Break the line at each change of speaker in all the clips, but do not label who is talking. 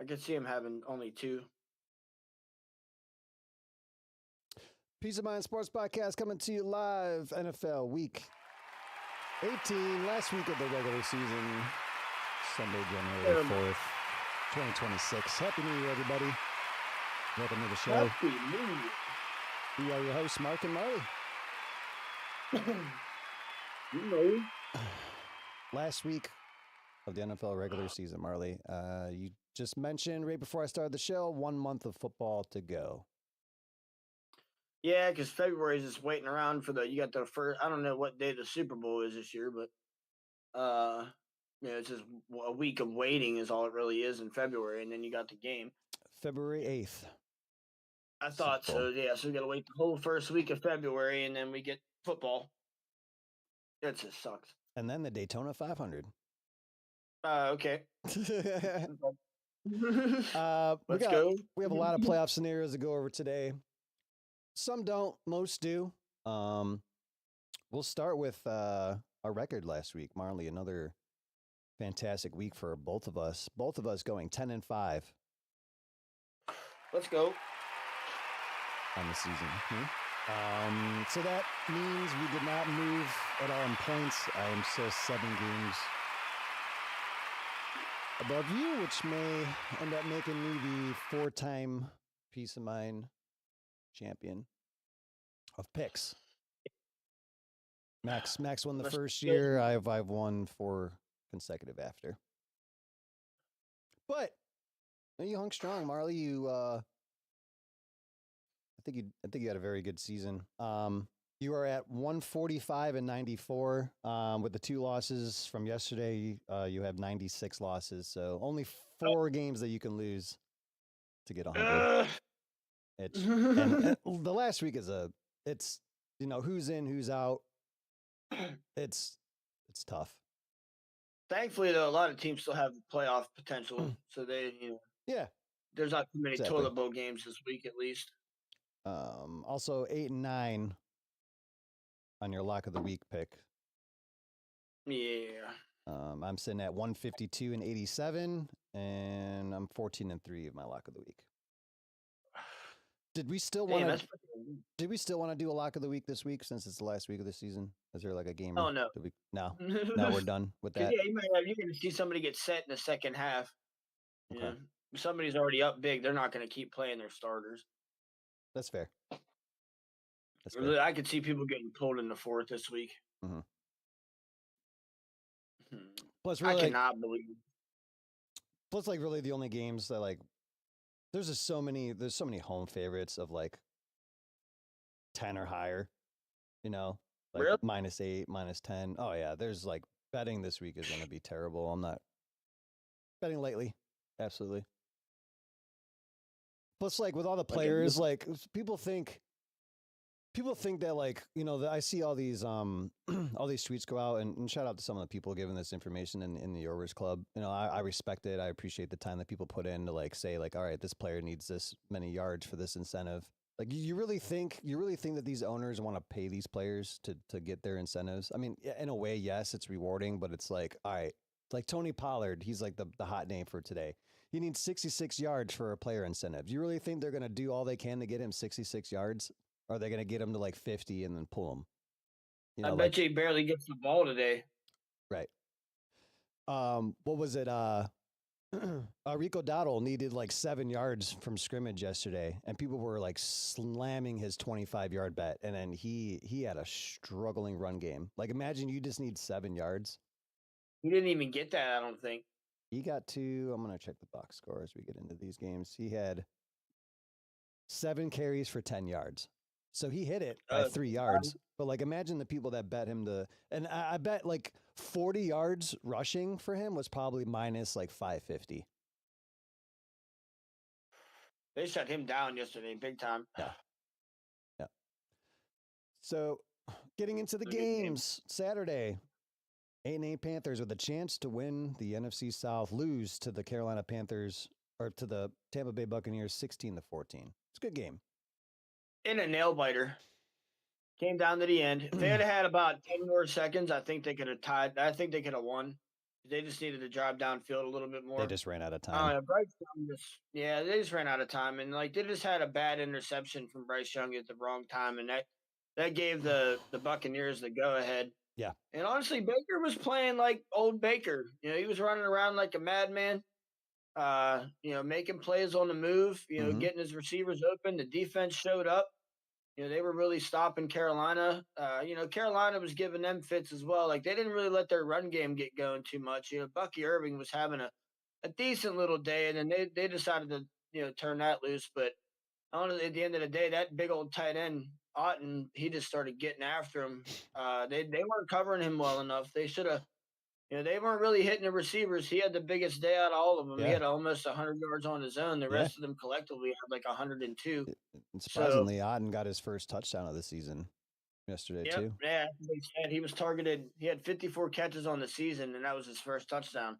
I could see him having only two.
Peace of Mind Sports Podcast coming to you live, NFL Week 18, last week of the regular season, Sunday, January 4th, 2026. Happy New Year, everybody. Welcome to the show.
Happy New Year.
We are your hosts, Mark and Marley.
You know.
Last week of the NFL regular season, Marley. You just mentioned right before I started the show, 1 month of football to go.
Yeah, because February is just waiting around for you got the first, I don't know what day the Super Bowl is this year, but it's just a week of waiting is all it really is in February, and then you got the game.
February 8th.
I thought so, yeah. So we got to wait the whole first week of February, and then we get football. That just sucks.
And then the Daytona 500.
Okay.
Let's
go.
We have a lot of playoff scenarios to go over today. Some don't, most do. We'll start with our record last week, Marley. Another fantastic week for both of us. Both of us going 10-5.
Let's go
on the season. So that means we did not move at all in points. I am still 7 games above you, which may end up making me the 4-time Peace of Mind champion of picks. Max won the first year. I've won 4 consecutive after. But you hung strong, Marley. I think you had a very good season. You are at 145-94 with the 2 losses from yesterday. You have 96 losses, so only 4 games that you can lose to get 100. And the last week is it's who's in, who's out. It's tough.
Thankfully, though, a lot of teams still have playoff potential, so they there's not too many toilet bowl games this week, at least.
Also 8-9 on your lock of the week pick.
Yeah.
I'm sitting at 152-87, and I'm 14-3 of my lock of the week. Did we still want to? Did we still want to do a lock of the week this week since it's the last week of the season? Is there like a game?
Oh no,
no, we're done with that.
Yeah, you're going to see somebody get set in the second half. Okay. Yeah, somebody's already up big. They're not going to keep playing their starters.
That's fair.
I could see people getting pulled in the 4th this week.
Mm-hmm. Plus, really,
I cannot believe.
Plus, really, the only games that there's so many home favorites of 10 or higher. Really? -8, -10. Oh yeah, there's betting this week is going to be terrible. I'm not betting lately. Absolutely. Plus, with all the players, people think that I see all these all these tweets go out, and shout out to some of the people giving this information in the Orvers Club. I respect it. I appreciate the time that people put in to say all right, this player needs this many yards for this incentive. You really think that these owners want to pay these players to get their incentives? I mean, in a way, yes, it's rewarding, but it's all right. It's Tony Pollard, he's the hot name for today. He needs 66 yards for a player incentive. Do you really think they're going to do all they can to get him 66 yards? Or are they going to get him to 50 and then pull him?
I bet you he barely gets the ball today.
Right. What was it? Rico Dowdle needed 7 yards from scrimmage yesterday, and people were slamming his 25-yard bet. And then he had a struggling run game. Imagine you just need 7 yards.
He didn't even get that, I don't think.
He got to, I'm going to check the box score as we get into these games. He had 7 carries for 10 yards. So he hit it by 3 yards. But imagine the people that bet him and I bet 40 yards rushing for him was probably minus 550.
They shut him down yesterday, big time.
Yeah. So getting into the games, Saturday, 8-8 Panthers with a chance to win the NFC South, lose to the Carolina Panthers or to the Tampa Bay Buccaneers 16-14. It's a good game.
In a nail biter. Came down to the end. If they had had about 10 more seconds, I think they could have tied. I think they could have won. They just needed to drive downfield a little bit more.
They just ran out of time.
Bryce Young yeah, they just ran out of time, and like they just had a bad interception from Bryce Young at the wrong time, and that gave the Buccaneers the go ahead.
Yeah.
And honestly, Baker was playing like old Baker. He was running around like a madman. Making plays on the move. Getting his receivers open. The defense showed up. They were really stopping Carolina. Carolina was giving them fits as well. Like they didn't really let their run game get going too much. Bucky Irving was having a decent little day, and then they decided to turn that loose. But honestly, at the end of the day, that big old tight end Otten, he just started getting after him. They weren't covering him well enough. They should have. They weren't really hitting the receivers. He had the biggest day out of all of them. Yeah. He had almost 100 yards on his own. The rest of them collectively had like 102.
And surprisingly, Otten got his first touchdown of the season yesterday too.
Yeah, he was targeted. He had 54 catches on the season, and that was his first touchdown.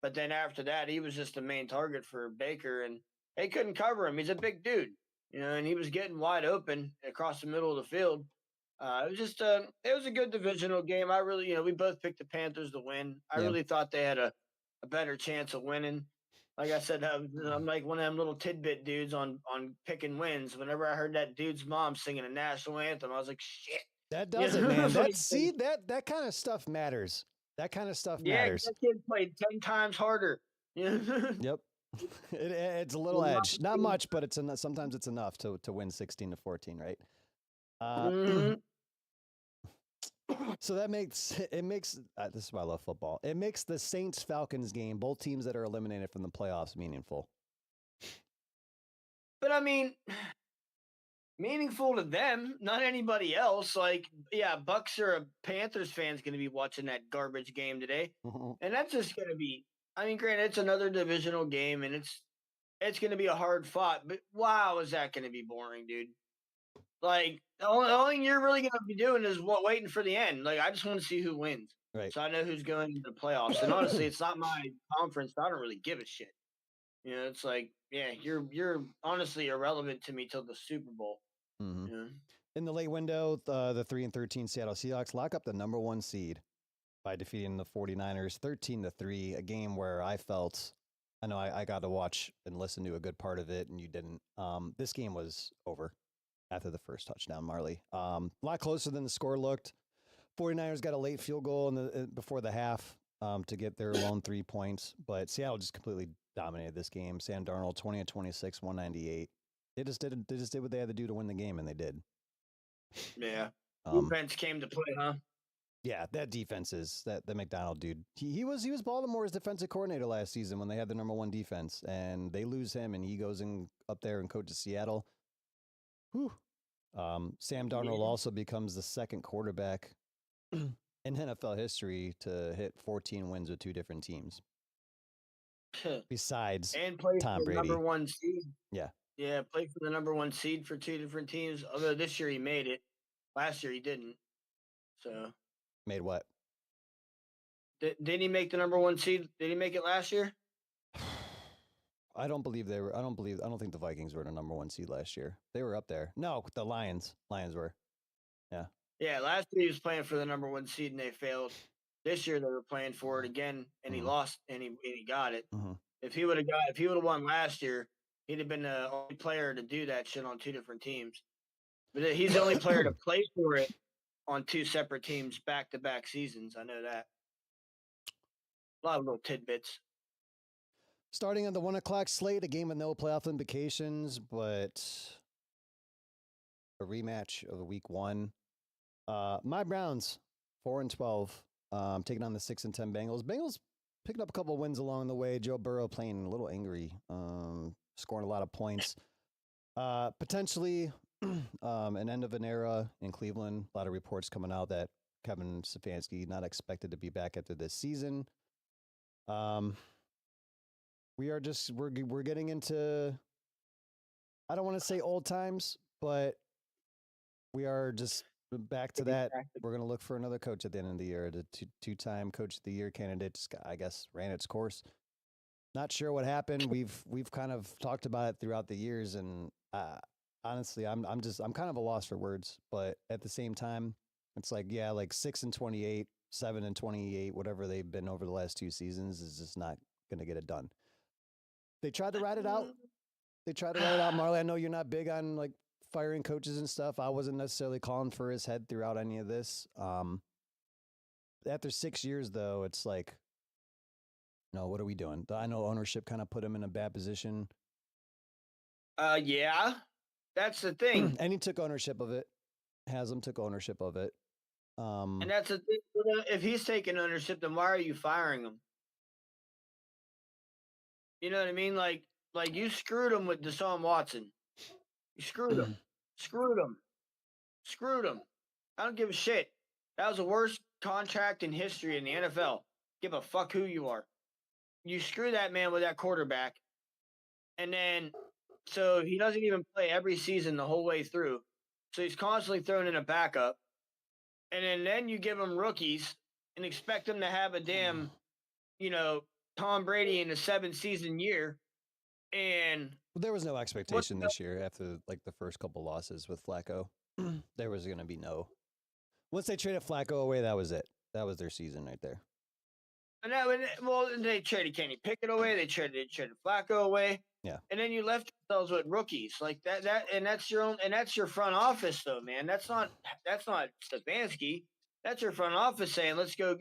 But then after that, he was just the main target for Baker, and they couldn't cover him. He's a big dude, and he was getting wide open across the middle of the field. It was just it was a good divisional game. I really, we both picked the Panthers to win. I really thought they had a better chance of winning. Like I said, I'm like one of them little tidbit dudes on picking wins. Whenever I heard that dude's mom singing a national anthem, I was like, shit.
That does it, man. That kind of stuff matters. That kind of stuff matters.
That kid played 10 times harder.
Yep. It's a little edge. Not much, but sometimes it's enough to win 16-14, right? So that makes this is why I love football. It makes the Saints-Falcons game, both teams that are eliminated from the playoffs, meaningful.
But I mean, meaningful to them, not anybody else. Like, yeah, Bucks or a Panthers fan's going to be watching that garbage game today, and that's just going to be. I mean, granted, it's another divisional game, and it's going to be a hard fought. But wow, is that going to be boring, dude? Like, the only thing you're really going to be doing is waiting for the end. Like, I just want to see who wins.
Right.
So I know who's going into the playoffs. And honestly, it's not my conference. So I don't really give a shit. It's like, yeah, you're honestly irrelevant to me till the Super Bowl.
Mm-hmm. In the late window, the 3-13 Seattle Seahawks lock up the number 1 seed by defeating the 49ers 13-3, a game where I know I got to watch and listen to a good part of it, and you didn't. This game was over after the first touchdown, Marley. A lot closer than the score looked. 49ers got a late field goal before the half to get their lone 3 points, but Seattle just completely dominated this game. Sam Darnold, 20-26, 198. They just did what they had to do to win the game, and they did.
Yeah. Defense came to play, huh?
Yeah, that defense is that the McDonald dude. He was Baltimore's defensive coordinator last season when they had the number 1 defense, and they lose him, and he goes up there and coaches Seattle. Whew. Sam Darnold also becomes the second quarterback in NFL history to hit 14 wins with 2 different teams. Besides
and play
Tom
for
Brady.
Number 1 seed.
Yeah.
Yeah, played for the number 1 seed for 2 different teams. Although this year he made it. Last year he didn't. So
made what?
Did he make the number 1 seed? Did he make it last year?
I don't think the Vikings were the number 1 seed last year. They were up there. No, the Lions were. Yeah.
Yeah, last year he was playing for the number 1 seed and they failed. This year they were playing for it again and he lost and he got it.
Mm-hmm.
If he would have won last year, he'd have been the only player to do that shit on 2 different teams. But he's the only player to play for it on 2 separate teams back-to-back seasons. I know that. A lot of little tidbits.
Starting on the 1:00 slate, a game with no playoff implications, but a rematch of week 1. My Browns, 4-12, taking on the 6-10 Bengals. Bengals picking up a couple wins along the way. Joe Burrow playing a little angry, scoring a lot of points. Potentially an end of an era in Cleveland. A lot of reports coming out that Kevin Stefanski not expected to be back after this season. We're getting into, I don't want to say old times, but we are just back to that. We're going to look for another coach at the end of the year. The 2-time coach of the year candidate, I guess, ran its course. Not sure what happened. We've kind of talked about it throughout the years, and honestly, I'm kind of a loss for words. But at the same time, it's like 6-28, 7-28, whatever they've been over the last 2 seasons, is just not going to get it done. They tried to ride it out. Marley, I know you're not big on like firing coaches and stuff. I wasn't necessarily calling for his head throughout any of this. After 6 years, though, it's like, no, what are we doing? I know ownership kind of put him in a bad position.
Yeah, that's the thing.
And he took ownership of it. Haslam took ownership of it.
And that's the thing. If he's taking ownership, then why are you firing him? You know what I mean? Like you screwed him with Deshaun Watson. You screwed him. Screwed him. I don't give a shit. That was the worst contract in history in the NFL. Give a fuck who you are. You screw that man with that quarterback. And then, so he doesn't even play every season the whole way through. So he's constantly thrown in a backup. And then you give him rookies and expect them to have a damn, Tom Brady in the 7th season year. And
there was no expectation this year after like the first couple losses with Flacco. There was going to be no. Once they traded Flacco away, that was it. That was their season right there.
And they traded Kenny Pickett away. They traded Flacco away.
Yeah.
And then you left yourselves with rookies like that. And that's your front office, though, man. That's not Stefanski. That's your front office saying, let's go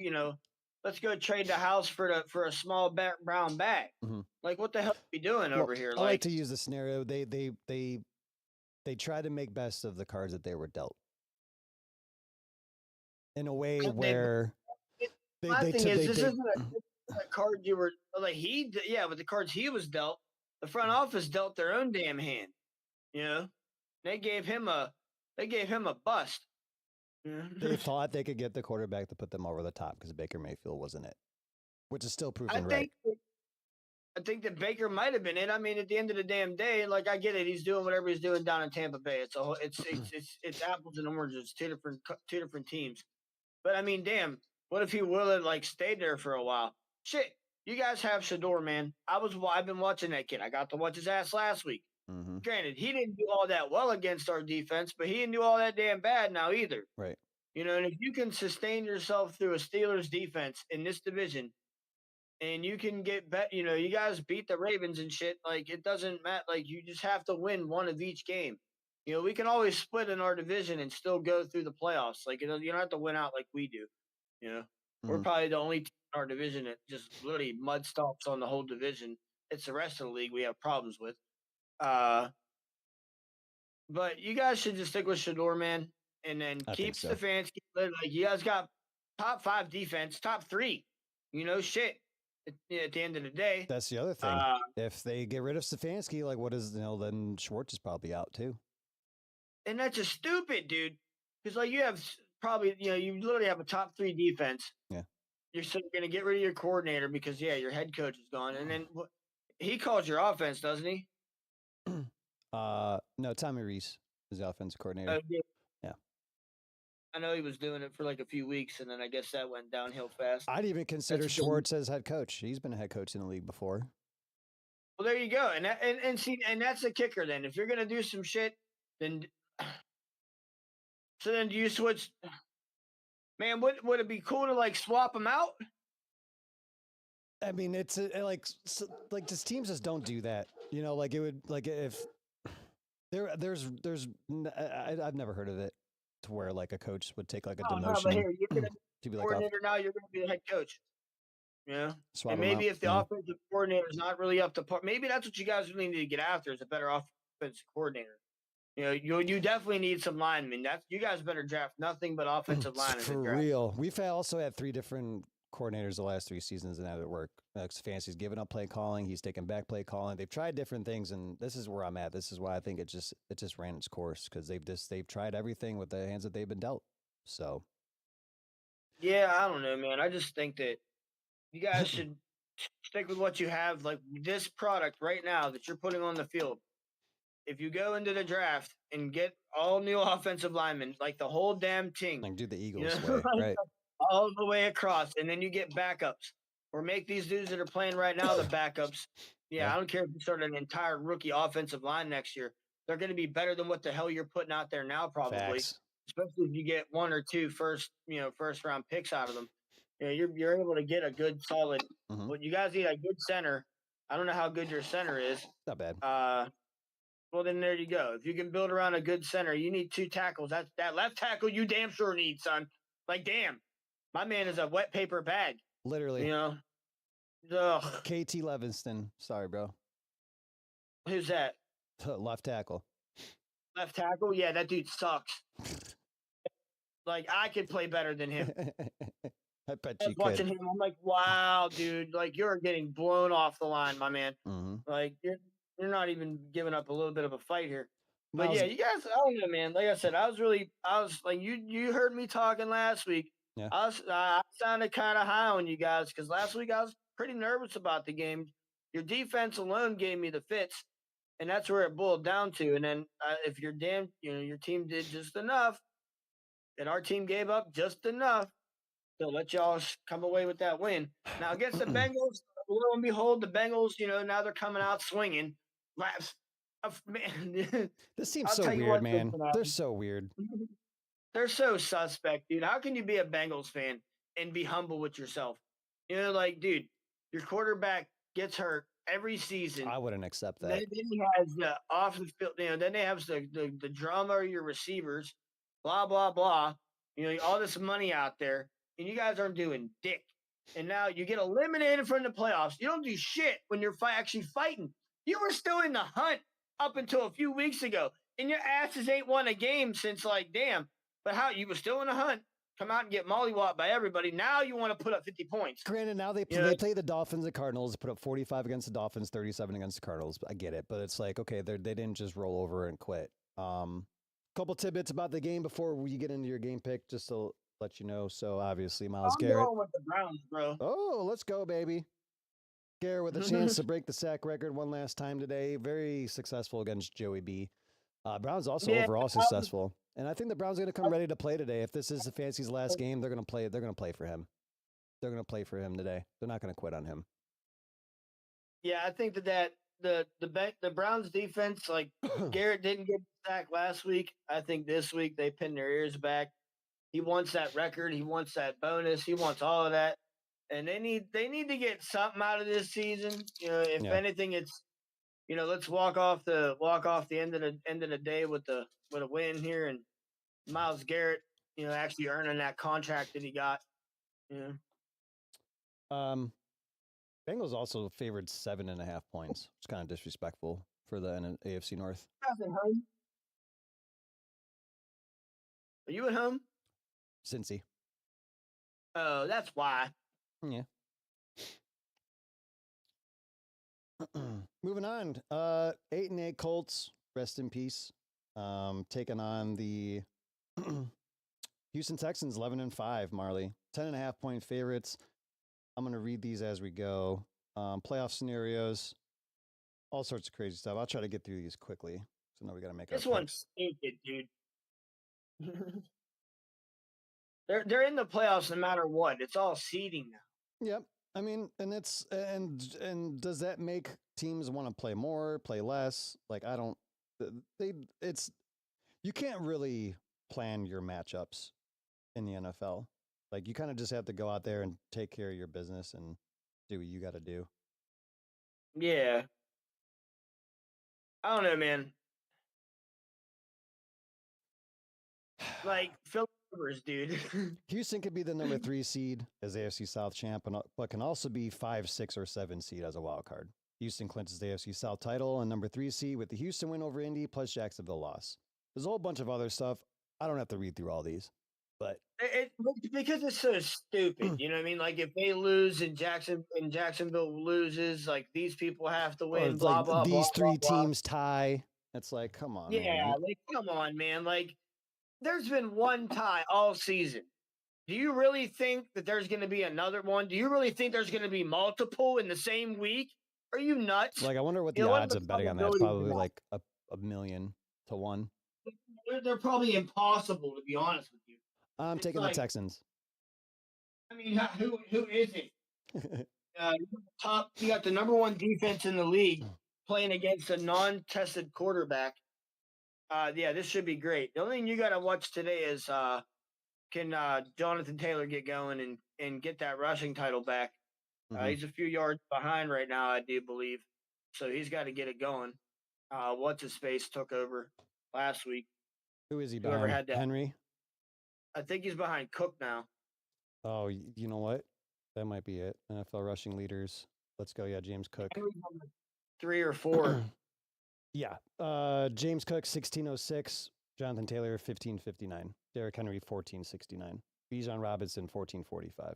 trade the house for a small brown bag.
Mm-hmm.
Like, what the hell are we doing over here?
I like to use the scenario. They tried to make best of the cards that they were dealt in a way where
this isn't a card you were like with the cards he was dealt. The front office dealt their own damn hand. They gave him a bust.
They thought they could get the quarterback to put them over the top because Baker Mayfield wasn't it, which is still proven right.
I think that Baker might have been it. I mean, at the end of the damn day, like I get it, he's doing whatever he's doing down in Tampa Bay. It's apples and oranges, two different teams. But I mean, damn, what if he would have like stayed there for a while? Shit, you guys have Shador, man. I've been watching that kid. I got to watch his ass last week.
Mm-hmm.
Granted, he didn't do all that well against our defense, but he didn't do all that damn bad now either.
Right.
And if you can sustain yourself through a Steelers defense in this division, and you can get you guys beat the Ravens and shit, like it doesn't matter. Like you just have to win one of each game. We can always split in our division and still go through the playoffs. Like you don't have to win out like we do. We're probably the only team in our division that just literally mud stomps on the whole division. It's the rest of the league we have problems with. But you guys should just stick with Shador, man, and then keep Stefanski. Like you guys got top 5 defense, top 3. Shit. At the end of the day,
that's the other thing. If they get rid of Stefanski, like what is then Schwartz is probably out too.
And that's just stupid, dude. Because like you have probably you literally have a top 3 defense.
Yeah.
You're going to get rid of your coordinator because your head coach is gone, and then he calls your offense, doesn't he?
No, Tommy Reese is the offensive coordinator. Yeah.
I know he was doing it for like a few weeks, and then I guess that went downhill fast.
I'd even consider Schwartz as head coach. He's been a head coach in the league before.
Well, there you go, and that's the kicker. Then, if you're gonna do some shit, then do you switch? Man, would it be cool to like swap them out?
I mean, it's like just teams just don't do that. Like it would like if there's I've never heard of it. To where like a coach would take like a demotion. No,
but here, you're gonna be the coordinator now. You're gonna be the head coach. And maybe if the offensive coordinator is not really up to par, maybe that's what you guys really need to get after is a better offensive coordinator. You definitely need some linemen. You guys better draft nothing but offensive linemen.
For real, we've also had 3 different coordinators the last 3 seasons and had it work. Fancy's given up play calling. He's taken back play calling. They've tried different things, and this is where I'm at. This is why I think it just ran its course because they've tried everything with the hands that they've been dealt. So,
yeah, I don't know, man. I just think that you guys should stick with what you have, like this product right now that you're putting on the field. If you go into the draft and get all new offensive linemen, like the whole damn thing,
like do the Eagles way, right?
All the way across, and then you get backups, or make these dudes that are playing right now the backups. Yeah, I don't care if you start an entire rookie offensive line next year; they're going to be better than what the hell you're putting out there now, probably.
Facts.
Especially if you get 1 or 2 first round picks out of them. you're able to get a good solid.
Mhm.
Well, you guys need a good center. I don't know how good your center is.
Not bad.
Well, then there you go. If you can build around a good center, you need 2 tackles. That left tackle you damn sure need, son. Like, damn, my man is a wet paper bag.
Literally.
You know. Ugh.
KT Levinston. Sorry, bro.
Who's that?
Left tackle.
Left tackle? Yeah, that dude sucks. Like, I could play better than him.
I bet
I
you
was watching
could.
him. I'm like, wow, dude. Like, you're getting blown off the line, my man.
Mm-hmm.
Like, you're not even giving up a little bit of a fight here. But
Miles,
yeah, you guys, I don't know, man. Like I said, I was like, you heard me talking last week.
yeah.
I sounded kind of high on you guys because last week I was pretty nervous about the game. Your defense alone gave me the fits, and that's where it boiled down to. And then if your team did just enough, and our team gave up just enough to let y'all come away with that win. Now against the Bengals, lo and behold, the Bengals, now they're coming out swinging. Man,
this seems
I'll
so
tell you
weird,
what,
man. They're so weird.
they're so suspect, dude. How can you be a Bengals fan and be humble with yourself? Like, dude, your quarterback gets hurt every season.
I wouldn't accept that.
Then he has the off the field, then they have the drama of your receivers, blah, blah, blah. All this money out there, and you guys aren't doing dick. And now you get eliminated from the playoffs. You don't do shit when you're actually fighting. You were still in the hunt up until a few weeks ago, and your asses ain't won a game since, like, damn. But how you were still in the hunt, come out and get mollywopped by everybody. Now you want to put up 50 points.
Granted, now they play the Dolphins and Cardinals, put up 45 against the Dolphins, 37 against the Cardinals. I get it, but it's like, okay, they didn't just roll over and quit. Couple tidbits about the game before we get into your game pick, just to let you know. So obviously, Myles Garrett.
I'm going with the Browns, bro.
Oh, let's go, baby. Garrett with a chance to break the sack record one last time today. Very successful against Joey B. Browns also overall successful. And I think the Browns are going to come ready to play today. If this is Fancy's last game, they're going to play. They're going to play for him. They're going to play for him today. They're not going to quit on him.
Yeah, I think that the Browns defense, like Garrett didn't get sacked last week. I think this week they pinned their ears back. He wants that record. He wants that bonus. He wants all of that. And they need to get something out of this season. If anything, it's let's walk off the end of the day with a win here, and Myles Garrett, actually earning that contract that he got.
Bengals also favored 7.5 points. It's kind of disrespectful for the AFC North.
Home? Are you at home?
Cincy.
Oh, that's why.
Yeah. Moving on. 8-8 Colts. Rest in peace. Taking on the Houston Texans. 11-5. Marley. 10.5 point favorites. I'm going to read these as we go. Playoff scenarios. All sorts of crazy stuff. I'll try to get through these quickly. So now we got to make
this one's stupid, dude. They're in the playoffs no matter what. It's all seeding now.
Yep. I mean, and it's and does that make teams want to play more, play less? Like, I don't. You can't really plan your matchups in the NFL. Like, you kind of just have to go out there and take care of your business and do what you got to do.
Yeah. I don't know, man. Like, Phil Rivers, dude.
Houston could be the number 3 seed as AFC South champ, but can also be 5, 6, or 7 seed as a wild card. Houston clinches the AFC South title and number 3 seed with the Houston win over Indy plus Jacksonville loss. There's a whole bunch of other stuff. I don't have to read through all these, but
because it's so stupid. You know what I mean? Like, if they lose and Jacksonville loses, like, these people have to win. Blah,
like
blah,
these
blah,
3
blah,
teams tie. It's like, come on.
Yeah,
man.
like, come on, man. Like, there's been one tie all season. Do you really think that there's going to be another one? Do you really think there's going to be multiple in the same week? Are you nuts?
Like, I wonder what the odds of betting on that. Probably like a 1,000,000 to 1.
They're probably impossible, to be honest with you.
I'm taking the Texans.
I mean, who is it? You got the number 1 defense in the league playing against a non-tested quarterback. Yeah, this should be great. The only thing you got to watch today is Jonathan Taylor get going and get that rushing title back.
Mhm.
He's a few yards behind right now, I do believe. So he's got to get it going. What's his face took over last week.
Who is he
Whoever
behind?
had that,
Henry?
I think he's behind Cook now.
Oh, you know what? That might be it. NFL rushing leaders. Let's go. Yeah, James Cook.
Henry's on the 3 or 4.
Yeah. James Cook, 1606. Jonathan Taylor, 1559. Derrick Henry, 1469. Bijan Robinson, 1445.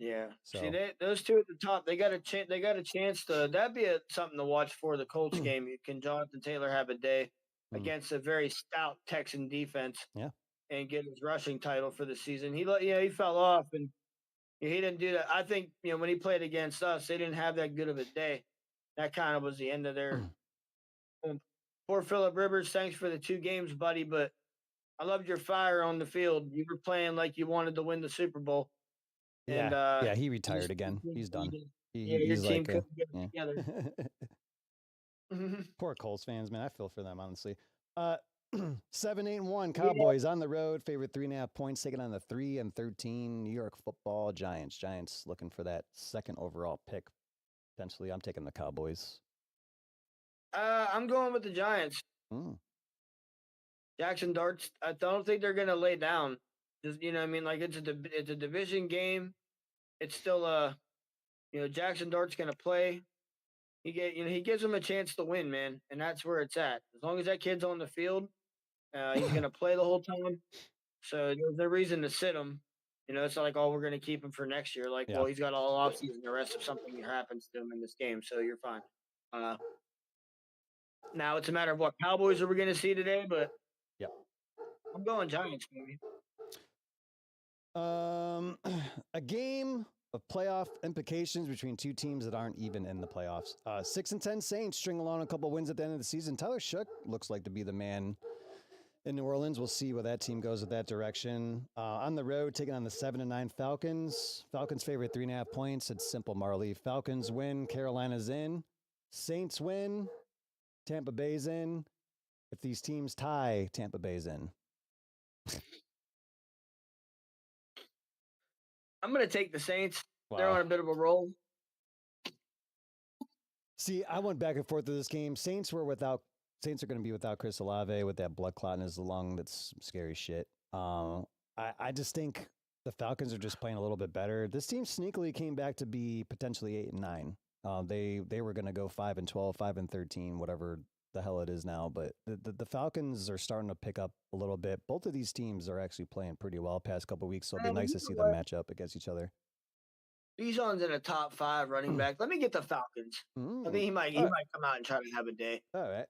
Yeah.
So
See, those two at the top, they got a chance. They got a chance to. That'd be something to watch for the Colts game. Can Jonathan Taylor have a day against a very stout Texan defense?
Yeah.
And get his rushing title for the season. He fell off and he didn't do that. I think when he played against us, they didn't have that good of a day. That kind of was the end of their. Poor Phillip Rivers. Thanks for the 2 games, buddy, but I loved your fire on the field. You were playing like you wanted to win the Super Bowl. And
yeah, he retired again. He's done.
Your
He's
team
like
couldn't get it together.
Poor Colts fans, man. I feel for them, honestly. 7-8-1 Cowboys on the road. Favorite 3.5 points taking on the 3-13 New York Football Giants. Giants looking for that second overall pick. Potentially, I'm taking the Cowboys.
I'm going with the Giants. Jackson Darts. I don't think they're going to lay down. Just I mean, like it's a division game. It's still Jackson Dart's going to play. He gives them a chance to win, man, and that's where it's at. As long as that kid's on the field, he's going to play the whole time. So there's no reason to sit him. It's not like, oh, we're going to keep him for next year. Like, well, he's got all offseason to rest if something happens to him in this game, so you're fine. Now it's a matter of what Cowboys are we going to see today, but I'm going Giants, baby.
A game of playoff implications between two teams that aren't even in the playoffs. 6-10 Saints string along a couple wins at the end of the season. Tyler Shook looks like to be the man in New Orleans. We'll see where that team goes with that direction. On the road, taking on the 7-9 Falcons. Falcons favorite 3.5 points. It's simple, Marley. Falcons win, Carolina's in. Saints win, Tampa Bay's in. If these teams tie, Tampa Bay's in.
I'm going to take the Saints.
Wow.
They're on a bit of a roll.
See, I went back and forth to this game. Saints are going to be without Chris Olave with that blood clot in his lung. That's scary shit. I just think the Falcons are just playing a little bit better. This team sneakily came back to be potentially 8-9. They were going to go 5-12, 5-13, whatever the hell it is now. But the Falcons are starting to pick up a little bit. Both of these teams are actually playing pretty well past couple of weeks, so it'll be nice to see them match up against each other.
Bijan's in a top 5 running back. Let me get the Falcons. I think he might come out and try to have a day.
All right.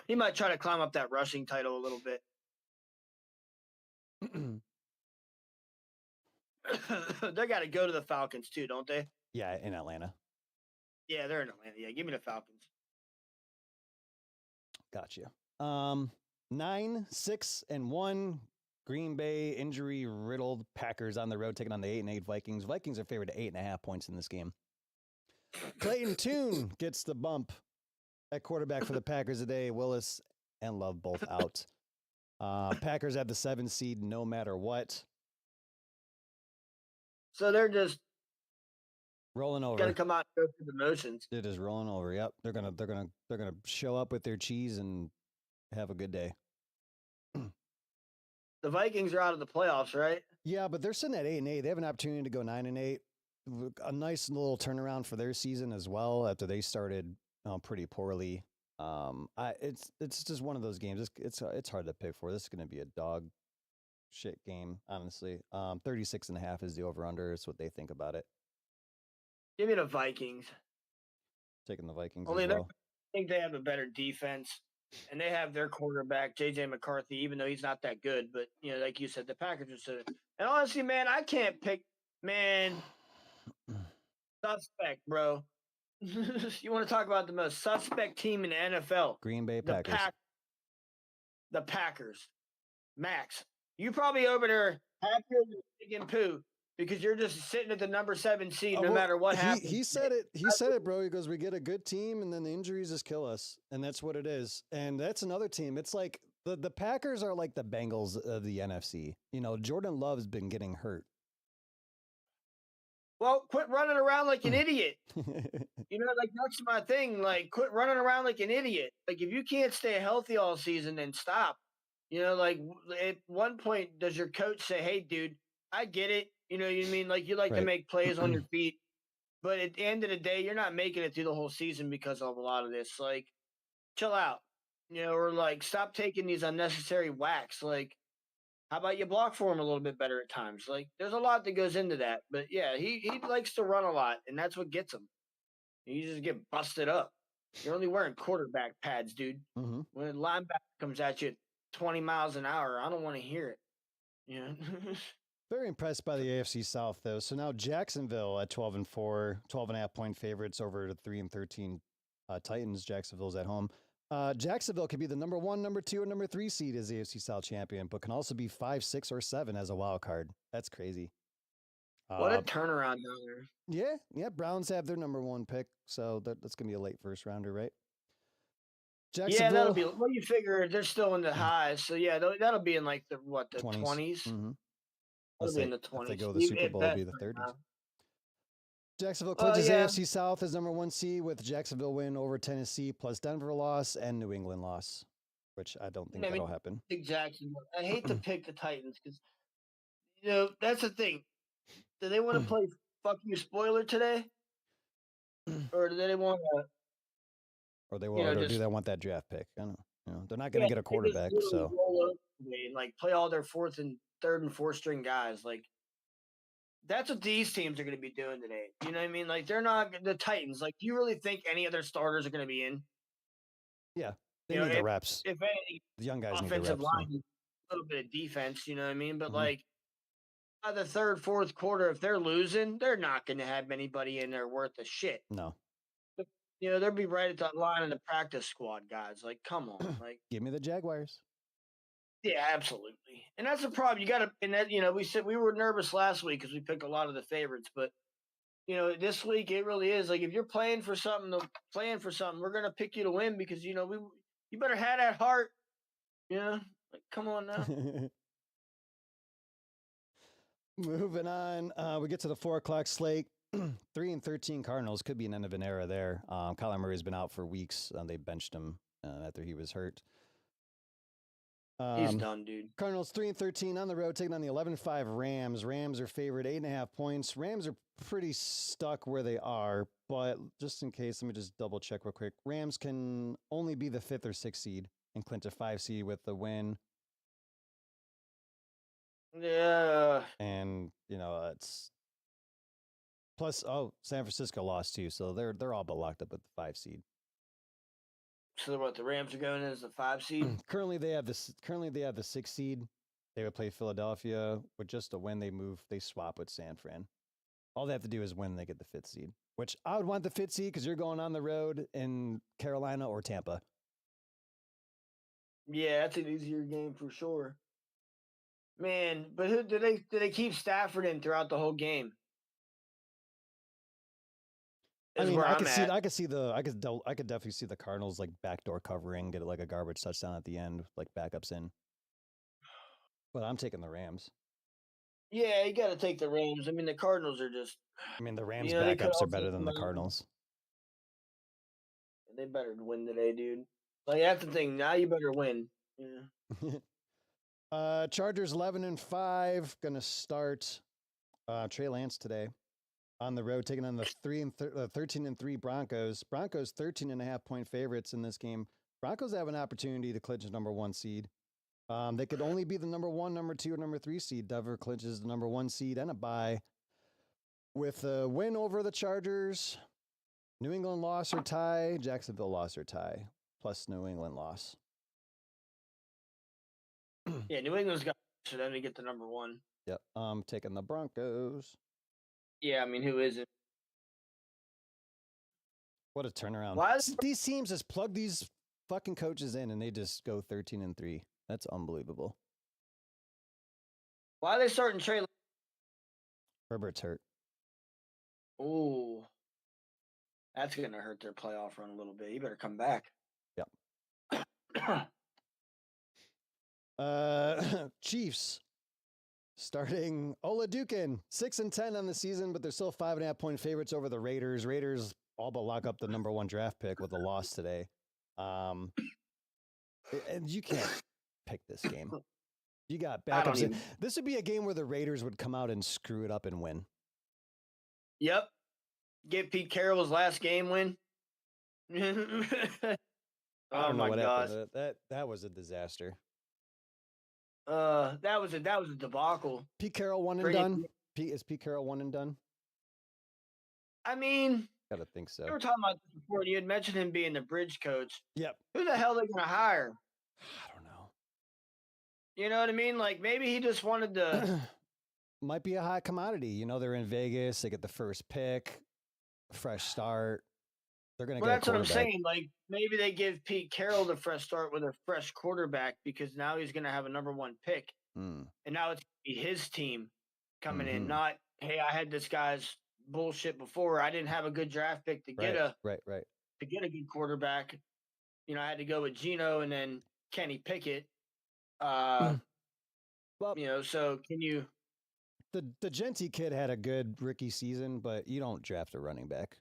He might try to climb up that rushing title a little bit. They got to go to the Falcons too, don't they?
Yeah, in Atlanta.
Yeah, they're in Atlanta. Yeah, give me the Falcons.
Gotcha. 9-6-1 Green Bay injury riddled Packers on the road taking on the 8-8 Vikings. Vikings are favored to 8.5 points in this game. Clayton Tune gets the bump at quarterback for the Packers today. Willis and Love both out. Packers have the 7 seed no matter what.
So they're just
rolling over.
Gonna come out and go through the motions.
They're just rolling over. Yep. They're gonna show up with their cheese and have a good day.
The Vikings are out of the playoffs, right?
Yeah, but they're sitting at 8-8. They have an opportunity to go 9-8. A nice little turnaround for their season as well after they started pretty poorly. It's just one of those games. It's hard to pick for. This is going to be a dog shit game, honestly. 36.5 is the over/under. It's what they think about it.
Give me the Vikings.
Taking the Vikings
Only
as well.
I think they have a better defense, and they have their quarterback, J.J. McCarthy, even though he's not that good. But, like you said, the Packers are so – and honestly, man, I can't pick – man, suspect, bro. You want to talk about the most suspect team in the NFL?
Green Bay Packers.
The Packers. Max, you probably over there happier than pig and poo because you're just sitting at the number 7 seed no matter what happens.
He said it. He said it, bro. He goes, we get a good team and then the injuries just kill us. And that's what it is. And that's another team. It's like The Packers are like the Bengals of the NFC. You know, Jordan Love's been getting hurt.
Well, quit running around like an idiot. You know, like that's my thing. Like, quit running around like an idiot. Like, if you can't stay healthy all season, then stop. You know, like at one point, does your coach say, "Hey, dude, I get it. You know, you mean like you like to
Right.
make plays on your feet, but at the end of the day, you're not making it through the whole season because of a lot of this. Like, chill out. You know, or like stop taking these unnecessary whacks. Like, how about you block for him a little bit better at times? Like, there's a lot that goes into that. But yeah, he likes to run a lot, and that's what gets him. You just get busted up. You're only wearing quarterback pads, dude.
Mm-hmm.
When a linebacker comes at you at 20 miles an hour, I don't want to hear it. You know?
Very impressed by the AFC South, though. So now Jacksonville at 12-4, 12.5-point favorites over the 3-13 Titans. Jacksonville's at home. Jacksonville could be the number 1, number 2, or number 3 seed as the AFC South champion, but can also be 5, 6, or 7 as a wild card. That's crazy.
What a turnaround down there.
Yeah. Browns have their number 1 pick, so that's going to be a late first rounder, right?
Yeah, that'll
Jacksonville.
be. Well, you figure they're still in the highs, so yeah, that'll be in like the
20s.
20s.
Mm-hmm.
That'll be in the
If they
20s.
go to the Super Bowl, it'll be the
Right
30s.
now.
Jacksonville
Well,
clinches
yeah.
AFC South as number 1 seed with Jacksonville win over Tennessee plus Denver loss and New England loss, which I don't think
I mean,
that'll happen.
pick Jacksonville. I hate to pick the Titans because you know that's the thing. Do they want to play fuck you spoiler today, or do they want to?
Or they
You
will,
know,
or do
just
they want that draft pick? I don't know. You know, they're not going
yeah,
to get a
they just
quarterback,
literally
so
roll over today and like play all their fourth and third and fourth string guys. Like that's what these teams are going to be doing today. You know what I mean? Like they're not the Titans. Like, do you really think any other starters are going to be in?
yeah, they
You know,
need the reps.
if any
The young guys need the
offensive
reps.
line, a little bit of defense. You know what I mean? But
Mm-hmm.
like by the third, fourth quarter, if they're losing, they're not going to have anybody in there worth a shit.
No,
But, you know, they'll be right at that line in the practice squad guys. Like, come on, like.
give me the Jaguars.
Yeah, absolutely. And that's the problem. You got to, and that, you know, we said we were nervous last week because we picked a lot of the favorites, but you know, this week it really is like if you're playing for something, we're gonna pick you to win because you know you better have that heart. You know, like come on now.
Moving on, we get to the 4 o'clock slate. 3-13 Cardinals could be an end of an era there. Kyler Murray's been out for weeks. They benched him after he was hurt.
He's done, dude.
Cardinals 3-13 on the road, taking on the 11-5 Rams. Rams are favored 8.5 points. Rams are pretty stuck where they are, but just in case, let me just double check real quick. Rams can only be the 5th or 6th seed and clinch a 5 seed with the win.
Yeah.
And you know it's plus. Oh, San Francisco lost too, so they're all but locked up with the 5 seed.
So what the Rams are going in as the 5 seed?
Currently, they have this. Currently, they have the 6 seed. They would play Philadelphia with just a win. They swap with San Fran. All they have to do is win. They get the 5th seed, which I would want the 5th seed because you're going on the road in Carolina or Tampa.
Yeah, that's an easier game for sure. Man, but who do they keep Stafford in throughout the whole game?
I
Is
mean,
where
I
I'm
could see,
at.
I could see the, I could definitely see the Cardinals like backdoor covering, get like a garbage touchdown at the end, like backups in. But I'm taking the Rams.
Yeah, you got to take the Rams. I mean, the Cardinals are just,
I mean, the
you
Rams
know, they could
backups are
also
better than
come
the
out.
Cardinals.
They better win today, dude. Like that's the thing. Now you better win. Yeah.
Chargers 11-5, gonna start Trey Lance today on the road, taking on the 13-3 Broncos. Broncos 13.5-point favorites in this game. Broncos have an opportunity to clinch a number 1 seed. They could only be the number 1, number 2, or number 3 seed. Denver clinches the number 1 seed and a bye. With a win over the Chargers, New England loss or tie, Jacksonville loss or tie, plus New England loss.
Yeah, New England's got for them to get the number 1.
Yep, I'm taking the Broncos.
Yeah, I mean, who is it?
What a turnaround.
Why?
These teams just plug these fucking coaches in and they just go 13-3. That's unbelievable.
Why are they starting Trey?
Herbert's hurt.
Ooh, that's gonna hurt their playoff run a little bit. You better come back.
Yep. Chiefs starting Olajuwon, 6-10 on the season, but they're still 5.5-point favorites over the Raiders. Raiders all but lock up the number 1 draft pick with a loss today. And you can't pick this game. You got backups. This would be a game where the Raiders would come out and screw it up and win.
Yep. Get Pete Carroll's last game win.
I don't know what happened. That was a disaster.
That was a debacle.
Pete Carroll one and done. Is Pete Carroll one and done?
I mean,
gotta think so.
We were talking about this before. You had mentioned him being the bridge coach.
Yep.
Who the hell are they gonna hire?
I don't know.
You know what I mean? Like maybe he just wanted to.
Might be a hot commodity. You know, they're in Vegas. They get the first pick, fresh start. They're gonna get.
That's what I'm saying. Like maybe they give Pete Carroll the fresh start with a fresh quarterback because now he's gonna have a number 1 pick, and now it's gonna be his team coming in. Not hey, I had this guy's bullshit before. I didn't have a good draft pick to get to get a good quarterback. You know, I had to go with Geno and then Kenny Pickett. Well, you know, so can you?
The Genti kid had a good rookie season, but you don't draft a running back.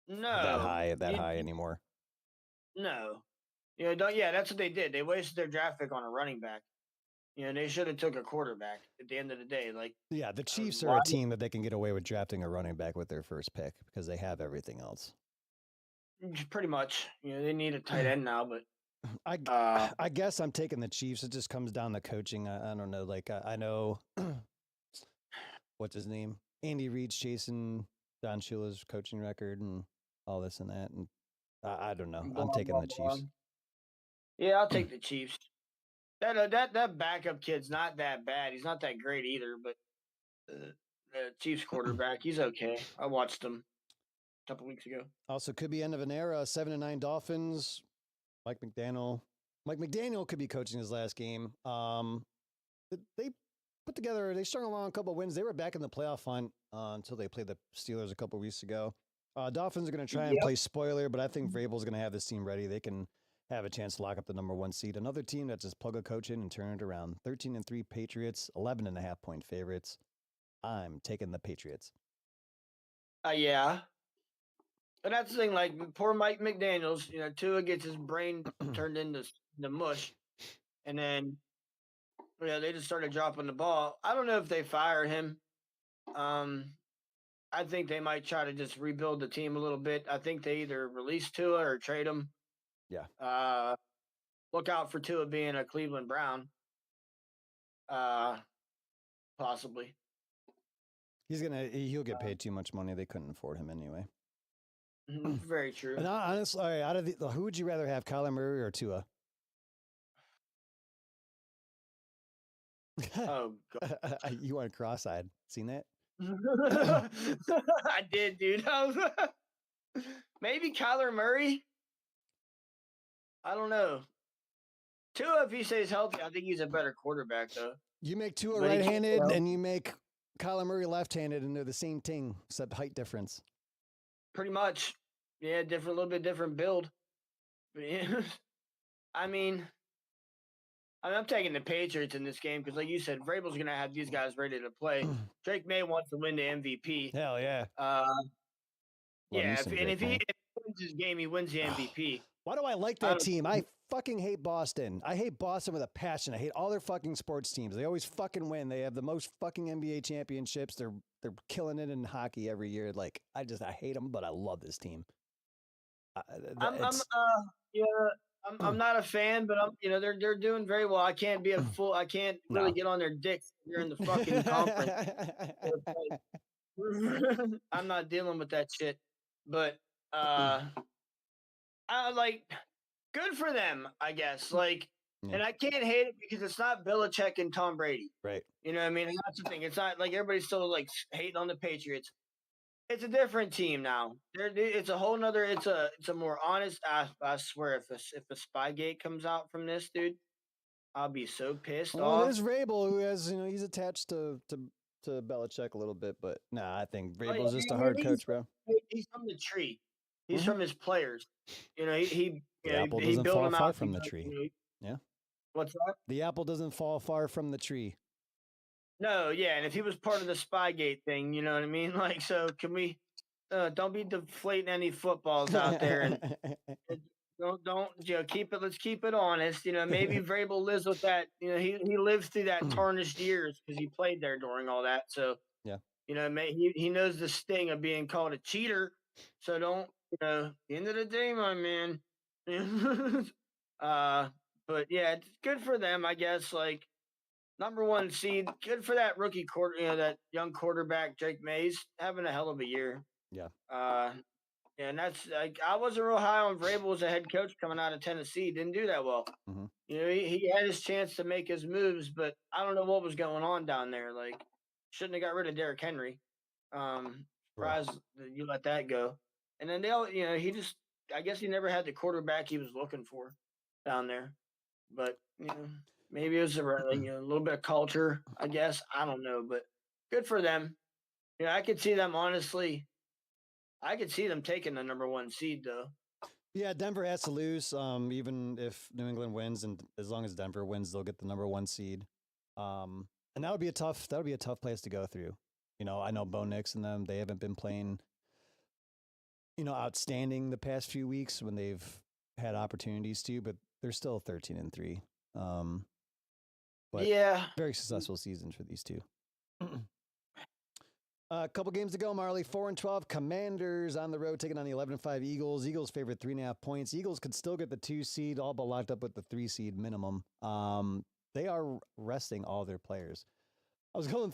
No,
that high anymore.
No, you know, that's what they did. They wasted their draft pick on a running back. You know, they should have took a quarterback at the end of the day. Like,
yeah, the Chiefs are a team that they can get away with drafting a running back with their first pick because they have everything else.
Pretty much, you know, they need a tight end now, but
I guess I'm taking the Chiefs. It just comes down to coaching. I don't know. Like I know what's his name, Andy Reid's chasing Don Shula's coaching record and all this and that, and I don't know. I'm taking the Chiefs.
Yeah, I'll take the Chiefs. That backup kid's not that bad. He's not that great either, but the Chiefs quarterback, he's okay. I watched him a couple weeks ago.
Also, could be end of an era. 7-9 Dolphins. Mike McDaniel could be coaching his last game. They put together. They strung along a couple of wins. They were back in the playoff hunt until they played the Steelers a couple of weeks ago. Dolphins are going to try and play spoiler, but I think Vrabel's going to have this team ready. They can have a chance to lock up the number 1 seed. Another team that just plug a coach in and turn it around. 13-3 Patriots, 11.5-point favorites. I'm taking the Patriots.
Yeah. And that's the thing, like poor Mike McDaniels, you know, Tua gets his brain turned into the mush. And then they just started dropping the ball. I don't know if they fire him. I think they might try to just rebuild the team a little bit. I think they either release Tua or trade him.
Yeah.
Look out for Tua being a Cleveland Brown. Possibly.
He'll get paid too much money. They couldn't afford him anyway.
Very true.
And honestly, out of who would you rather have, Kyler Murray or Tua?
Oh God!
You went cross-eyed. Seen that?
I did, dude. Maybe Kyler Murray. I don't know. Tua, if he stays healthy, I think he's a better quarterback, though.
You make Tua right-handed, and you make Kyler Murray left-handed, and they're the same thing, except height difference.
Pretty much. Yeah, little bit different build. I mean, I'm taking the Patriots in this game because, like you said, Vrabel's going to have these guys ready to play. Drake May wants to win the MVP.
Hell yeah.
If he wins his game, he wins the MVP.
Why do I like that team? I fucking hate Boston. I hate Boston with a passion. I hate all their fucking sports teams. They always fucking win. They have the most fucking NBA championships. They're killing it in hockey every year. Like I hate them, but I love this team.
I'm not a fan, but they're doing very well. I can't be I can't really get on their dicks during the fucking conference. I'm not dealing with that shit. But I like good for them, I guess. Like, and I can't hate it because it's not Belichick and Tom Brady.
Right.
You know what I mean? And that's the thing. It's not like everybody's still like hating on the Patriots. It's a different team now. It's a whole nother. It's a more honest. I swear, if a Spygate comes out from this, dude, I'll be so pissed off.
There's Vrabel, who has he's attached to Belichick a little bit, but I think Vrabel's just a hard coach, bro.
He's from the tree. He's from his players. He
apple doesn't
built
fall
them
far
out
from the tree. Yeah.
What's that?
The apple doesn't fall far from the tree.
No, yeah, and if he was part of the Spygate thing, you know what I mean? Like, so can we don't be deflating any footballs out there and don't keep it. Let's keep it honest. Maybe Vrabel lives with that. He lives through that tarnished years because he played there during all that. So
Yeah.
he knows the sting of being called a cheater. So don't end of the day, my man. uh, but yeah, it's good for them, I guess. Like number one seed, good for that rookie that young quarterback Jake Mays having a hell of a year.
Yeah.
And that's like I wasn't real high on Vrabel as a head coach coming out of Tennessee. Didn't do that well.
Mm-hmm.
He had his chance to make his moves, but I don't know what was going on down there. Like, shouldn't have got rid of Derrick Henry. Surprised that you let that go. And then he just, I guess he never had the quarterback he was looking for down there. But maybe it was a little bit of culture. I guess I don't know, but good for them. I could see them honestly. I could see them taking the number one seed though.
Yeah, Denver has to lose. Even if New England wins, and as long as Denver wins, they'll get the number one seed. And that would be a tough place to go through. I know Bo Nix and them, they haven't been playing, outstanding the past few weeks when they've had opportunities to, but they're still 13-3. But
yeah,
very successful seasons for these two. A couple games to go, Marley. 4-12 Commanders on the road taking on the 11-5 Eagles. Eagles favored 3.5 points. Eagles could still get the 2 seed, all but locked up with the 3 seed minimum. They are resting all their players. I was going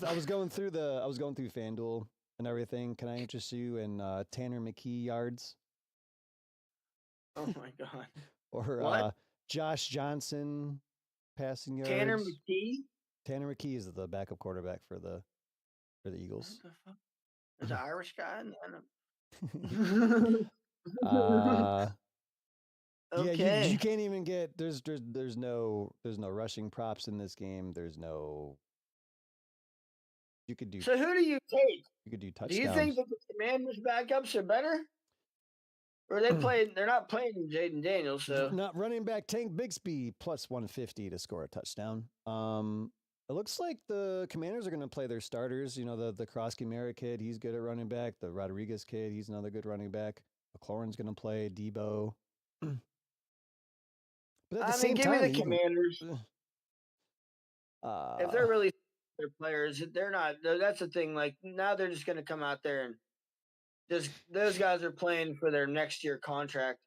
through FanDuel and everything. Can I interest you in Tanner McKee yards?
Oh my god.
Or Josh Johnson passing yards.
Tanner McKee?
Tanner McKee is the backup quarterback for the Eagles.
What the fuck? There's an Irish guy in there.
Yeah, you can't even get there's no rushing props in this game. There's no you could do
So who do you take?
You could do touchdowns.
Do you think that the Commanders backups are better? Or they're not playing Jaden Daniels, so
not running back Tank Bigsby plus 150 to score a touchdown. It looks like the Commanders are going to play their starters. The Krosky Merritt kid, he's good at running back. The Rodriguez kid, he's another good running back. McLaurin's going to play Debo. But at the same
give
time,
me the Commanders. If they're really their players, they're not. That's the thing. Like now, they're just going to come out there and those guys are playing for their next year contract,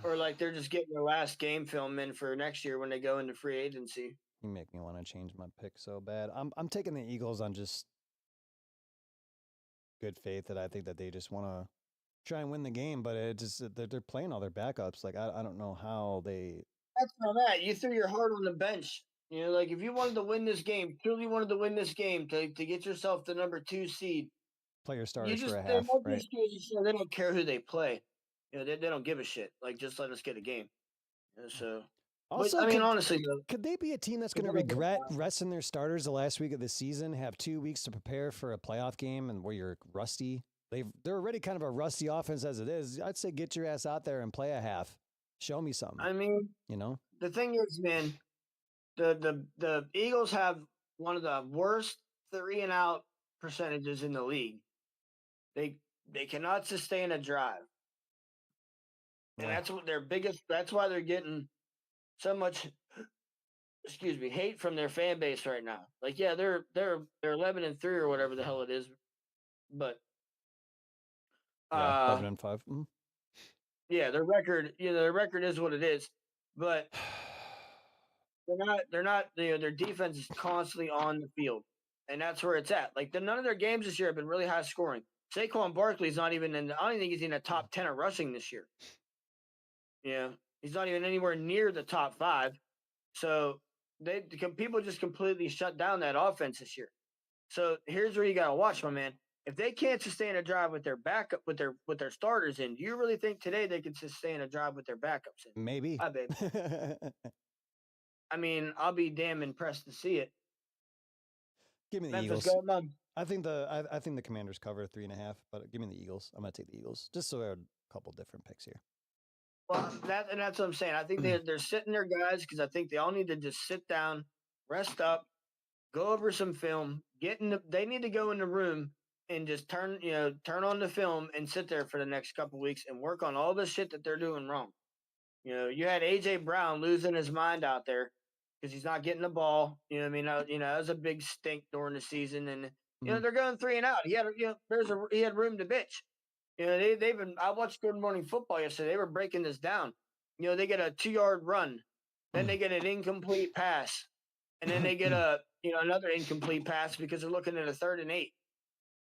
or like they're just getting their last game film in for next year when they go into free agency.
You make me want to change my pick so bad. I'm taking the Eagles on just good faith that I think that they just want to try and win the game, but it just they're playing all their backups. Like I don't know how they.
That's not that. You threw your heart on the bench. Like if you wanted to win this game, truly wanted to win this game to get yourself the number 2 seed.
Play your starters for a
they
half, right?
They don't care who they play. They don't give a shit. Like just let us get a game. So.
Also,
but, honestly,
could they be a team that's going to regret resting their starters the last week of the season, have 2 weeks to prepare for a playoff game, and where you're rusty? They're already kind of a rusty offense as it is. I'd say get your ass out there and play a half. Show me something.
The thing is, man, the Eagles have one of the worst 3-and-out percentages in the league. They cannot sustain a drive, and that's what their biggest. That's why they're getting so much hate from their fan base right now. Like, yeah, they're 11-3 or whatever the hell it is, but
11-5. Mm-hmm.
Yeah, their record is what it is, but they're not their defense is constantly on the field, and that's where it's at. Like none of their games this year have been really high scoring. Saquon Barkley's not even I don't even think he's in the top 10 of rushing this year. Yeah, he's not even anywhere near the top 5. So people just completely shut down that offense this year. So here's where you got to watch, my man. If they can't sustain a drive with their backup, with their starters in, do you really think today they can sustain a drive with their backups in?
Maybe.
I bet. I'll be damn impressed to see it.
Give me the
Memphis,
Eagles.
go,
I think the Commanders cover 3.5, but give me the Eagles. I'm gonna take the Eagles just so I have a couple different picks here.
Well, that's what I'm saying. I think they're sitting there, guys, because I think they all need to just sit down, rest up, go over some film, get in the. They need to go in the room and just turn on the film and sit there for the next couple weeks and work on all the shit that they're doing wrong. You had AJ Brown losing his mind out there because he's not getting the ball. You know, what I mean, that was a big stink during the season, and
Mhm.
they're going 3-and-out. He had, he had room to bitch. They've been. I watched Good Morning Football yesterday. They were breaking this down. They get a 2-yard run, then they get an incomplete pass, and then they get a another incomplete pass because they're looking at a 3rd and 8.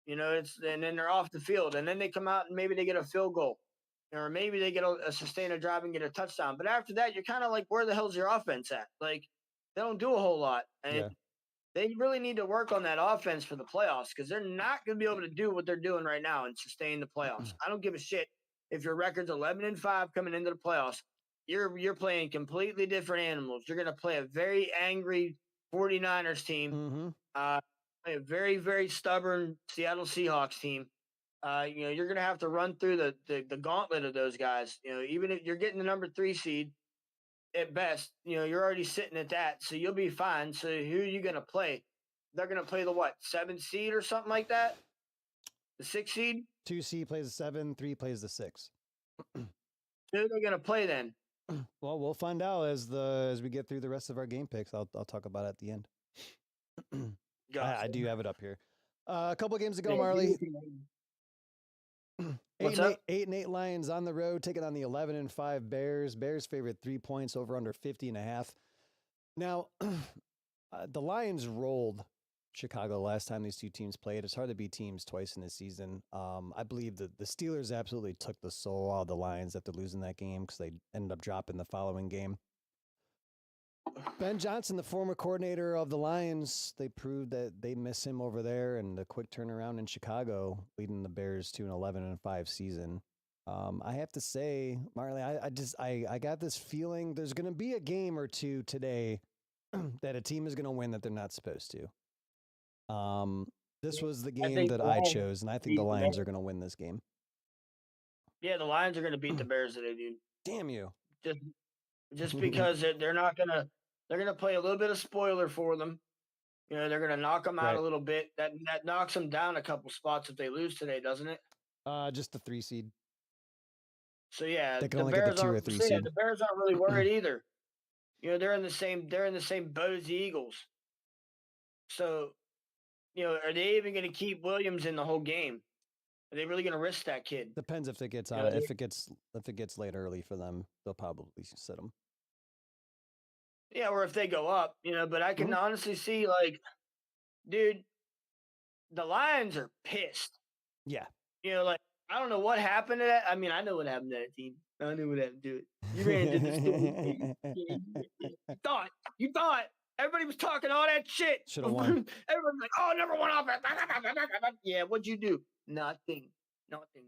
It's and then they're off the field, and then they come out and maybe they get a field goal, or maybe they get a sustain a drive and get a touchdown. But after that, you're kind of like, where the hell's your offense at? Like, they don't do a whole lot,
Yeah.
and they really need to work on that offense for the playoffs because they're not going to be able to do what they're doing right now and sustain the playoffs. I don't give a shit if your record's 11-5 coming into the playoffs. You're playing completely different animals. You're going to play a very angry 49ers team,
Mm-hmm.
a very very stubborn Seattle Seahawks team. You're going to have to run through the gauntlet of those guys. Even if you're getting the number 3 seed at best, you're already sitting at that, so you'll be fine. So who are you going to play? They're going to play the what, 7 seed or something like that? The 6 seed?
2C plays the 7, 3 plays the 6.
Who are they going to play then?
Well, we'll find out as we get through the rest of our game picks. I'll talk about it at the end. I do have it up here. A couple games ago, Marley.
What's up?
8-8 Lions on the road taking on the 11-5 Bears. Bears favored 3 points over under 50.5. Now, the Lions rolled Chicago last time these two teams played. It's hard to beat teams twice in this season. I believe that the Steelers absolutely took the soul out of the Lions after losing that game because they ended up dropping the following game. Ben Johnson, the former coordinator of the Lions, they proved that they miss him over there, and the quick turnaround in Chicago, leading the Bears to an 11-5 season. I have to say, Marley, I got this feeling there's going to be a game or two today that a team is going to win that they're not supposed to. This was the game that I chose, and I think the Lions are going to win this game.
Yeah, the Lions are going to beat the Bears today, dude.
Damn you!
Just because they're not gonna they're gonna play a little bit of spoiler for them. They're gonna knock them out a little bit. That knocks them down a couple spots if they lose today, doesn't it?
Just the 3 seed.
So yeah,
they can only get the 2 or 3 seed.
The Bears aren't really worried either. They're in the same boat as the Eagles. So, are they even going to keep Williams in the whole game? Are they really going to risk that kid?
Depends if it gets out. If it gets late early for them, they'll probably sit him.
Yeah, or if they go up, But I can honestly see, like, dude, the Lions are pissed.
Yeah.
Like, I don't know what happened to that. I mean, I know what happened to that team. I knew what happened to it. You ran to the store. You thought everybody was talking all that shit.
Should have won.
Everyone's like, "Oh, number one offense." Yeah, what'd you do? Nothing.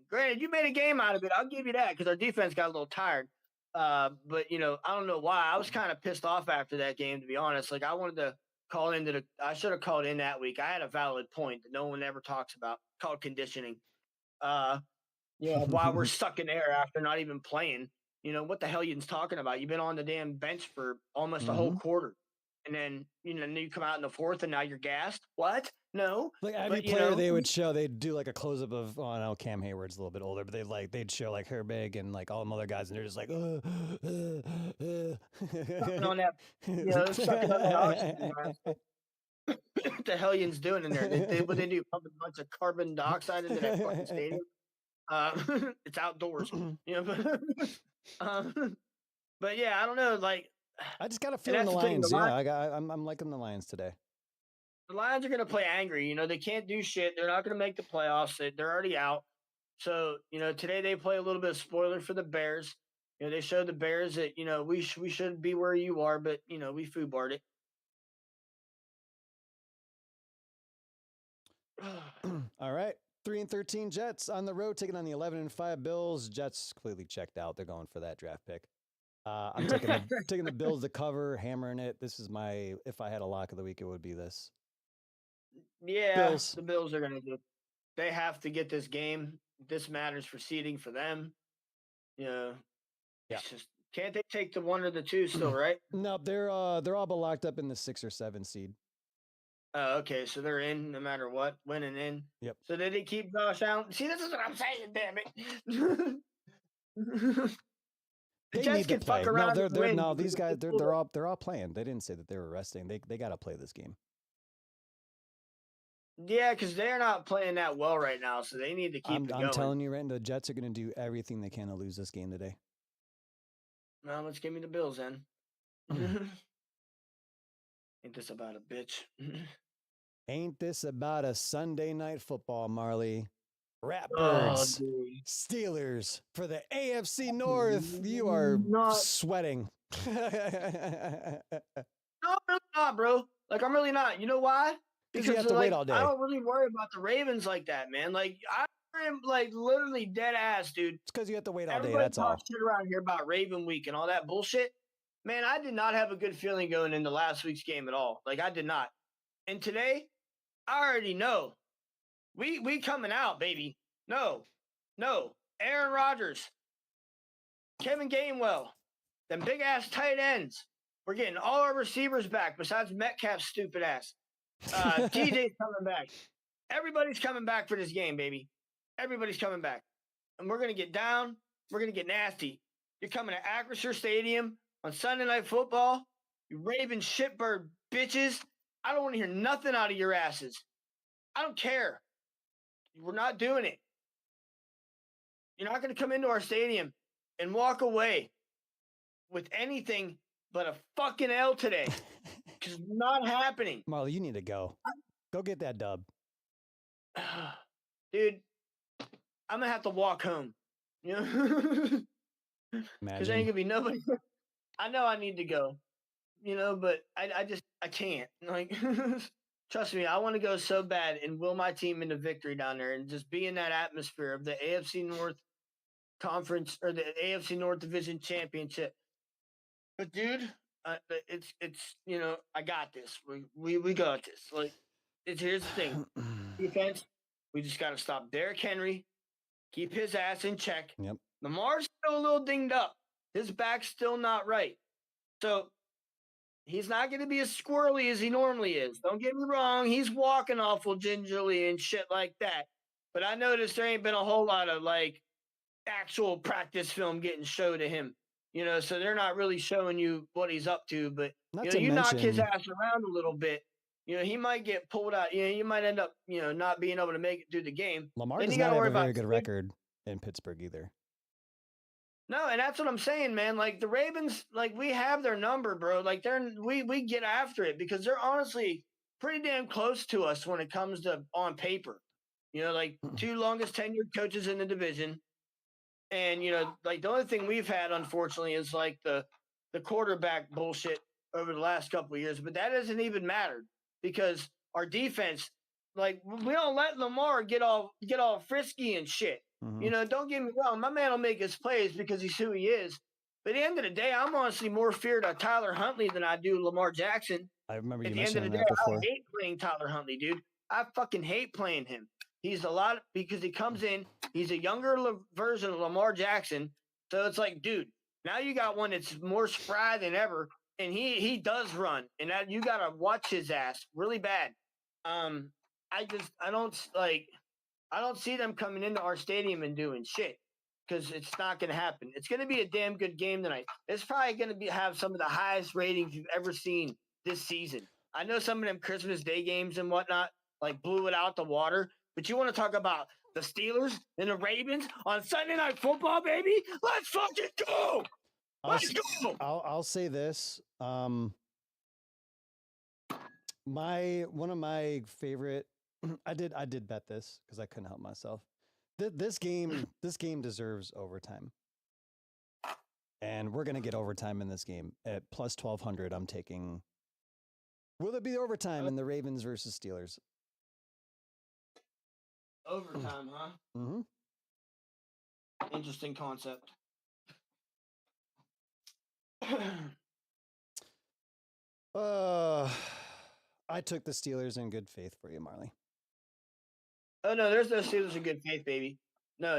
Granted, you made a game out of it. I'll give you that because our defense got a little tired. But I don't know why. I was kind of pissed off after that game, to be honest. Like, I wanted to call into I should have called in that week. I had a valid point that no one ever talks about called conditioning. While we're stuck in air after not even playing. What the hell you talking about? You've been on the damn bench for almost a whole quarter. And then, you come out in the fourth and now you're gassed. What? No.
Like every player they'd do like a close up of, I know Cam Hayward's a little bit older, but they'd show like Herbig and like all them other guys, and they're just like,
sucking on that, sucking on that oxygen mask. What the hellions doing in there? What they do? Pump a bunch of carbon dioxide into that fucking stadium. It's outdoors, but yeah, I don't know. Like,
I just got a feeling the Lions. I'm liking the Lions today.
The Lions are going to play angry. They can't do shit. They're not going to make the playoffs. They're already out. So today they play a little bit of spoiler for the Bears. They showed the Bears that we should be where you are, but we foobarred it.
All right. 3-13 Jets on the road taking on the 11-5 Bills. Jets completely checked out. They're going for that draft pick. I'm taking the Bills to cover, hammering it. This is if I had a lock of the week, it would be this.
Yeah, Bills. The Bills are going to they have to get this game. This matters for seeding for them.
Yeah.
It's just can't they take the 1 or the 2 still, right?
No, they're all but locked up in the 6 or 7 seed.
Oh, okay, so they're in no matter what, winning in.
Yep.
So did he keep Josh Allen? See, this is what I'm saying, damn it. The
They
Jets
need to
can fuck
play. No,
around and
they're
win
no,
because
these
of
guys
the
they're all playing. They didn't say that they were resting. They got to play this game.
yeah, because they're not playing that well right now, so they need to keep it
I'm
going.
telling you, right, the Jets are going to do everything they can to lose this game today.
Well, let's give me the Bills then. Ain't this about a bitch?
Ain't this about a Sunday night football, Marley?
Oh,
Ratbirds,
dude.
Steelers for the AFC North. You are
Not,
sweating.
no, I'm really not, bro. Like, I'm really not. You know why?
Because you
Because,
have to wait
like,
all
I
day.
don't really worry about the Ravens like that, man. Like, I am, like, literally dead ass, dude.
It's because you have to wait all day.
Everybody
That's all.
talks shit around here about Raven Week and all that bullshit. Man, I did not have a good feeling going into last week's game at all. Like, I did not. And today, I already know. We coming out, baby. No. Aaron Rodgers, Kevin Gainwell, them big ass tight ends. We're getting all our receivers back besides Metcalf's stupid ass. TJ's coming back. Everybody's coming back for this game, baby. Everybody's coming back. And we're going to get down. We're going to get nasty. You're coming to Acrisure Stadium on Sunday Night Football. You raving shitbird bitches. I don't want to hear nothing out of your asses. I don't care. We're not doing it. You're not going to come into our stadium and walk away with anything but a fucking L today. Because it's not happening.
Marley, you need to go. Go get that dub.
Dude, I'm going to have to walk home. You know? Because there ain't going to be nobody. I know I need to go. You know, but I can't. Like, trust me, I want to go so bad and will my team into victory down there and just be in that atmosphere of the AFC North Conference or the AFC North Division Championship. But dude, it's you know, I got this. We got this. Like, here's the thing: defense. We just got to stop Derrick Henry, keep his ass in check.
Yep.
Lamar's still a little dinged up. His back's still not right. So he's not going to be as squirrely as he normally is. Don't get me wrong. He's walking awful gingerly and shit like that. But I noticed there ain't been a whole lot of like actual practice film getting showed to him. You know, so they're not really showing you what he's up to. But you knock his ass around a little bit. You know, he might get pulled out. You know, you might end up, not being able to make it through the game.
Lamar does not have a very good record in Pittsburgh either.
No, and that's what I'm saying, man. Like the Ravens, like we have their number, bro. Like we get after it because they're honestly pretty damn close to us when it comes to on paper. You know, like 2 longest tenured coaches in the division. And like the only thing we've had, unfortunately, is like the quarterback bullshit over the last couple of years. But that doesn't even matter because our defense, like we don't let Lamar get all frisky and shit.
Mm-hmm.
Don't get me wrong. My man will make his plays because he's who he is. But at the end of the day, I'm honestly more feared of Tyler Huntley than I do Lamar Jackson.
I remember
you
mentioning that before. At the end of the
day, I hate playing Tyler Huntley, dude. I fucking hate playing him. He's a lot because he comes in. He's a younger version of Lamar Jackson. So it's like, dude, now you got one that's more spry than ever, and he does run, and that you got to watch his ass really bad. I don't see them coming into our stadium and doing shit because it's not going to happen. It's going to be a damn good game tonight. It's probably going to have some of the highest ratings you've ever seen this season. I know some of them Christmas Day games and whatnot like blew it out the water, but you want to talk about the Steelers and the Ravens on Sunday Night Football, baby? Let's fucking go! Let's go!
I'll say this. One of my favorite. I did bet this because I couldn't help myself. This game deserves overtime, and we're gonna get overtime in this game at plus 1200. I'm taking. Will it be overtime in the Ravens versus Steelers?
Overtime, huh?
Mm-hmm.
Interesting concept.
I took the Steelers in good faith for you, Marley.
Oh no, there's no Steelers in good faith, baby. No.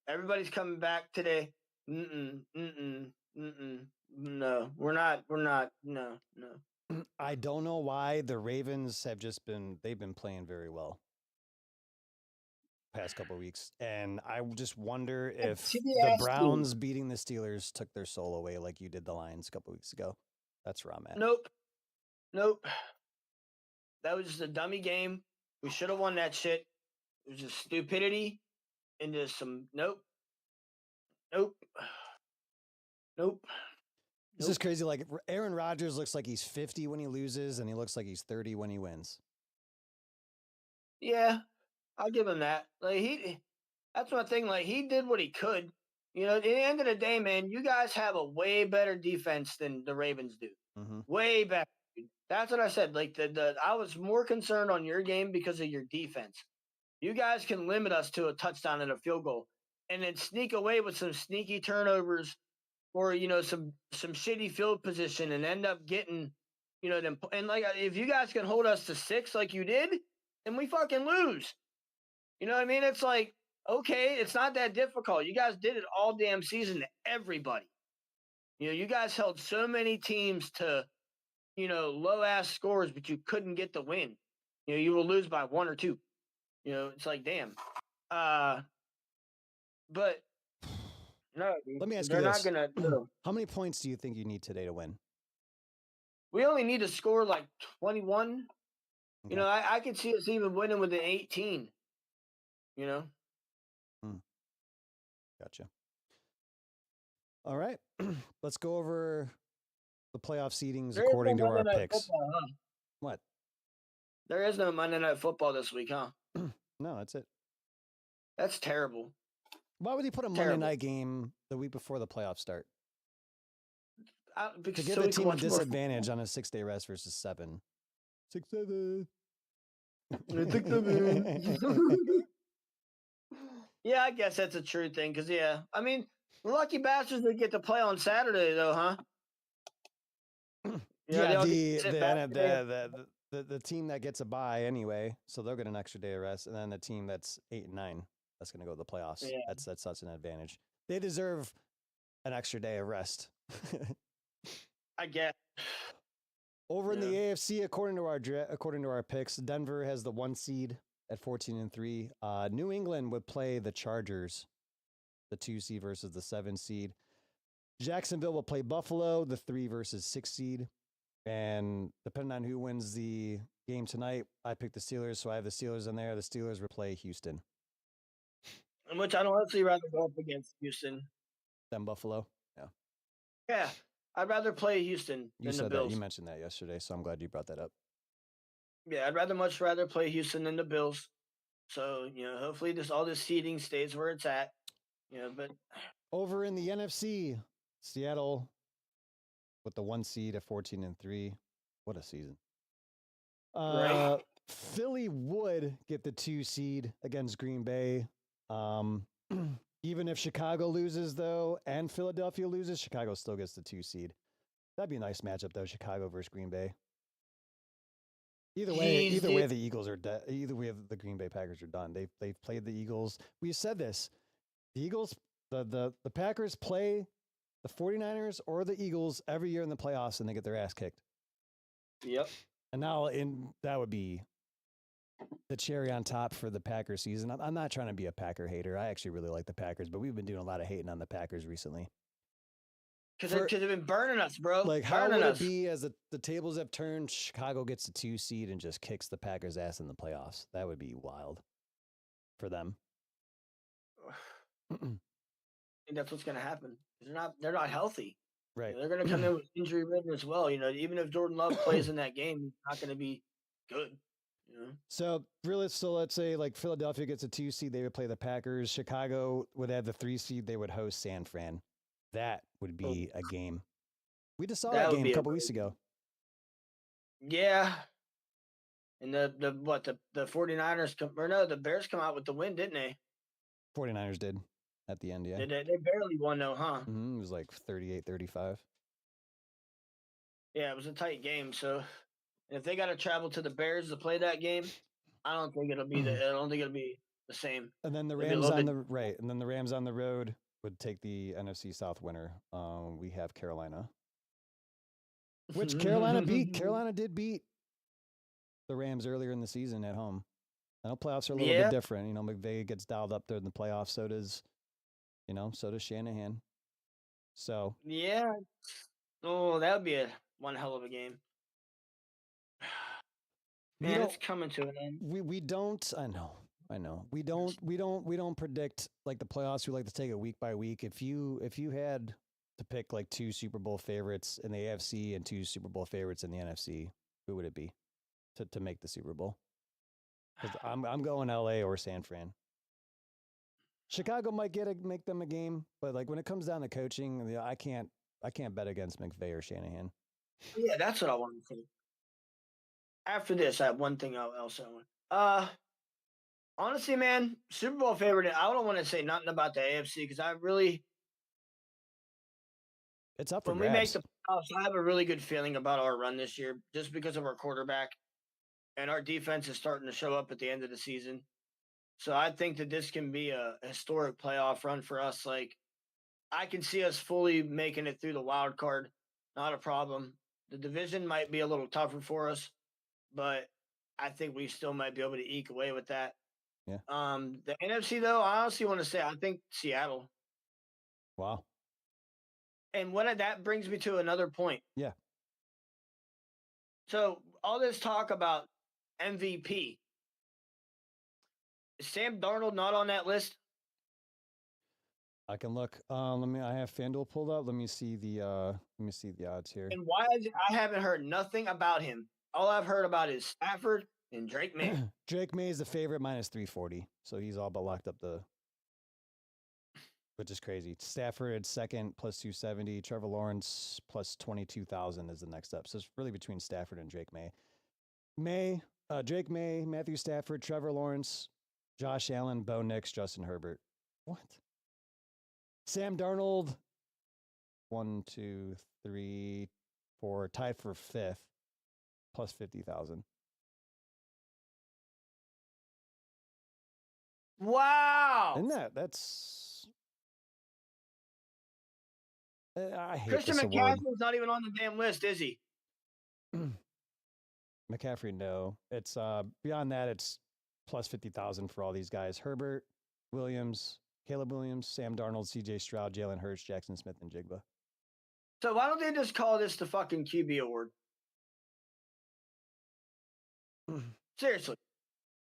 Everybody's coming back today. Mm-mm, mm-mm, mm-mm. No, we're not. We're not. No, no.
I don't know why the Ravens have they've been playing very well past couple of weeks, and I just wonder
To
if
be
the
asked you.
Browns beating the Steelers took their soul away like you did the Lions a couple of weeks ago. That's where I'm at.
Nope. Nope. That was just a dummy game. We should have won that shit. It was just stupidity and just some nope. Nope. Nope.
This is
Nope.
crazy. Like Aaron Rodgers looks like he's 50 when he loses, and he looks like he's 30 when he wins.
Yeah, I'll give him that. That's one thing. Like he did what he could. At the end of the day, man, you guys have a way better defense than the Ravens do.
Mm-hmm.
Way better. That's what I said. Like I was more concerned on your game because of your defense. You guys can limit us to a touchdown and a field goal, and then sneak away with some sneaky turnovers or some shitty field position and end up getting them. And like if you guys can hold us to 6 like you did, then we fucking lose. You know what I mean? It's like, okay, it's not that difficult. You guys did it all damn season to everybody. You guys held so many teams to low ass scores, but you couldn't get the win. You will lose by 1 or 2. It's like, damn. But no,
Let me ask you
they're
this.
not gonna.
How many points do you think you need today to win?
We only need to score like 21.
Okay.
I could see us even winning with an 18.
Gotcha. All right. Let's go over the playoff seedings
There is
according
no
to our
Monday Night
picks.
Football, huh?
What?
There is no Monday Night Football this week, huh?
No, that's it.
That's terrible.
Why would he put a Monday night game the week before the playoffs start? To give the team a disadvantage on a 6-day rest versus 7. 6, 7.
Yeah, I guess that's a true thing. Because I mean, lucky bastards that get to play on Saturday, though, huh?
Yeah, the team that gets a bye anyway, so they'll get an extra day of rest, and then the team that's 8 and 9 that's going to go to the playoffs.
Yeah.
That's such an advantage. They deserve an extra day of rest.
I guess.
Over in the AFC, according to our picks, Denver has the 1 seed at 14-3. New England would play the Chargers, the 2 seed versus the 7 seed. Jacksonville will play Buffalo, the 3 versus 6 seed. And depending on who wins the game tonight, I picked the Steelers, so I have the Steelers in there. The Steelers will play Houston.
In which I'd honestly rather go up against Houston
Than Buffalo? Yeah.
Yeah. I'd rather play Houston than the Bills.
You mentioned that yesterday, so I'm glad you brought that up.
Yeah, I'd much rather play Houston than the Bills. So, hopefully all this seeding stays where it's at. But
over in the NFC, Seattle with the 1 seed at 14-3. What a season.
Right.
Philly would get the 2 seed against Green Bay. Even if Chicago loses, though, and Philadelphia loses, Chicago still gets the 2 seed. That'd be a nice matchup, though, Chicago versus Green Bay. Either way, the Eagles are dead. Either way, the Green Bay Packers are done. They've played the Eagles. We said this. The Eagles, the Packers play the 49ers or the Eagles every year in the playoffs, and they get their ass kicked.
Yep.
And now that would be the cherry on top for the Packers season. I'm not trying to be a Packer hater. I actually really like the Packers, but we've been doing a lot of hating on the Packers recently.
Because they've been burning us, bro.
Like, how would it be as the tables have turned, Chicago gets the 2 seed and just kicks the Packers' ass in the playoffs? That would be wild for them.
I think that's what's going to happen. They're not healthy.
Right.
They're going to come in with injury ridden as well. Even if Jordan Love plays in that game, he's not going to be good.
So let's say like Philadelphia gets a 2 seed, they would play the Packers. Chicago would have the 3 seed, they would host San Fran. That would be a game. We just saw that game a couple weeks ago.
Yeah. And the 49ers the Bears come out with the win, didn't they?
49ers did at the end, yeah.
They barely won though, huh?
Mm-hmm. It was like 38-35.
Yeah, it was a tight game. So if they got to travel to the Bears to play that game, I don't think it'll be the same.
And then the Rams on the road would take the NFC South winner. We have Carolina, which Carolina beat. Carolina did beat the Rams earlier in the season at home. I know playoffs are a little bit different. You know, McVay gets dialed up there in the playoffs. So does Shanahan. So
yeah. Oh, that would be one hell of a game. Man, it's coming to an end.
We don't. I know. We don't predict like the playoffs. We like to take it week by week. If you had to pick like 2 Super Bowl favorites in the AFC and 2 Super Bowl favorites in the NFC, who would it be to make the Super Bowl? Because I'm going LA or San Fran. Chicago might make them a game, but like when it comes down to coaching, I can't bet against McVay or Shanahan.
Yeah, that's what I want to say. After this, I have one thing else I want. Honestly, man, Super Bowl favorite. I don't want to say nothing about the AFC because
it's up for
when
grabs.
we make the playoffs, I have a really good feeling about our run this year, just because of our quarterback and our defense is starting to show up at the end of the season. So I think that this can be a historic playoff run for us. Like I can see us fully making it through the wild card, not a problem. The division might be a little tougher for us, but I think we still might be able to eke away with that.
Yeah.
The NFC though, I honestly want to say I think Seattle.
Wow.
And that brings me to another point.
Yeah. So
all this talk about MVP, is Sam Darnold not on that list?
I can look. I have FanDuel pulled up. Let me see the odds here.
And why I haven't heard nothing about him. All I've heard about is Stafford and Drake May.
Drake May is the favorite minus 340. So he's all but locked up which is crazy. Stafford second plus 270. Trevor Lawrence plus 22,000 is the next up. So it's really between Stafford and Drake May. Drake May, Matthew Stafford, Trevor Lawrence, Josh Allen, Bo Nix, Justin Herbert. What? Sam Darnold, 1, 2, 3, 4, tied for 5th, plus 50,000.
Wow!
Isn't that's? I hate
Christian
this
McCaffrey's not even on the damn list, is he?
McCaffrey, no. It's beyond that. It's plus 50,000 for all these guys: Herbert, Williams, Caleb Williams, Sam Darnold, C.J. Stroud, Jalen Hurts, Jackson Smith, and Jigba.
So why don't they just call this the fucking QB award? Seriously.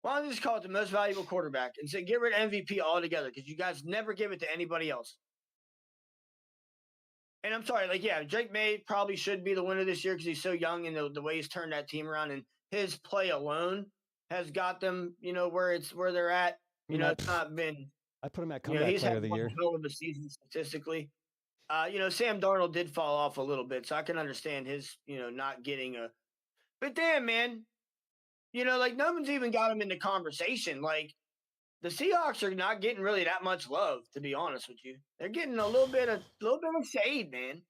Why don't they just call it the most valuable quarterback and say get rid of MVP altogether because you guys never give it to anybody else. And I'm sorry, Drake May probably should be the winner this year because he's so young and the way he's turned that team around and his play alone has got them, where they're at. It's not been.
I put him at comeback player of the year.
He's had one hell of a season statistically. Sam Darnold did fall off a little bit, so I can understand his, not getting a. But damn, man, no one's even got him in the conversation. Like the Seahawks are not getting really that much love, to be honest with you. They're getting a little bit of shade, man.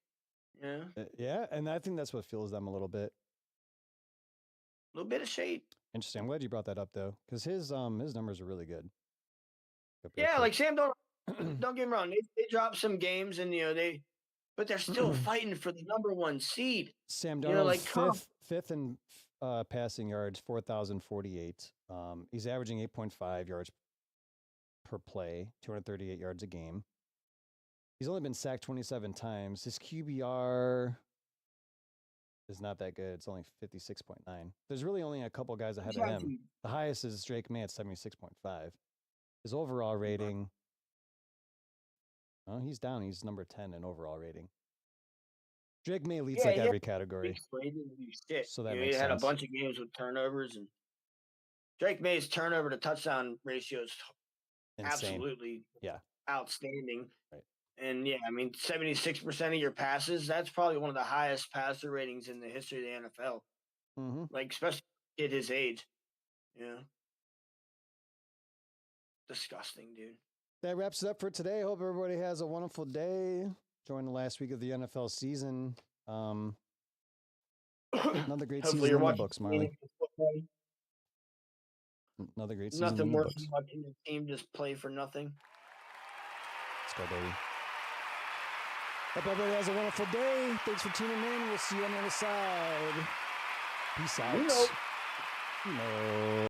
Yeah.
Yeah, and I think that's what fuels them a little bit.
A little bit of shade.
Interesting. I'm glad you brought that up though, because his numbers are really good.
Yeah, like Sam Darnold. Don't get me wrong. They dropped some games, and but they're still fighting for the number 1 seed.
Sam Darnold, fifth in passing yards, 4,048. He's averaging 8.5 yards per play, 238 yards a game. He's only been sacked 27 times. His QBR is not that good. It's only 56.9. There's really only a couple guys ahead of him. The highest is Drake May at 76.5. His overall rating, he's down. He's number 10 in overall rating. Drake May leads every category.
So that makes sense. He had a bunch of games with turnovers, and Drake May's turnover to touchdown ratio is absolutely outstanding. Right. And 76% of your passes, that's probably one of the highest passer ratings in the history of the NFL.
Mm-hmm.
Like, especially at his age. Yeah. Disgusting, dude.
That wraps it up for today. Hope everybody has a wonderful day. Join the last week of the NFL season. Another great season in the books, Marley. Another great season in the books.
Nothing worse than watching the team just play for nothing.
It's go, baby. Hope everybody has a wonderful day. Thanks for tuning in. We'll see you on the other side. Peace out.
You know.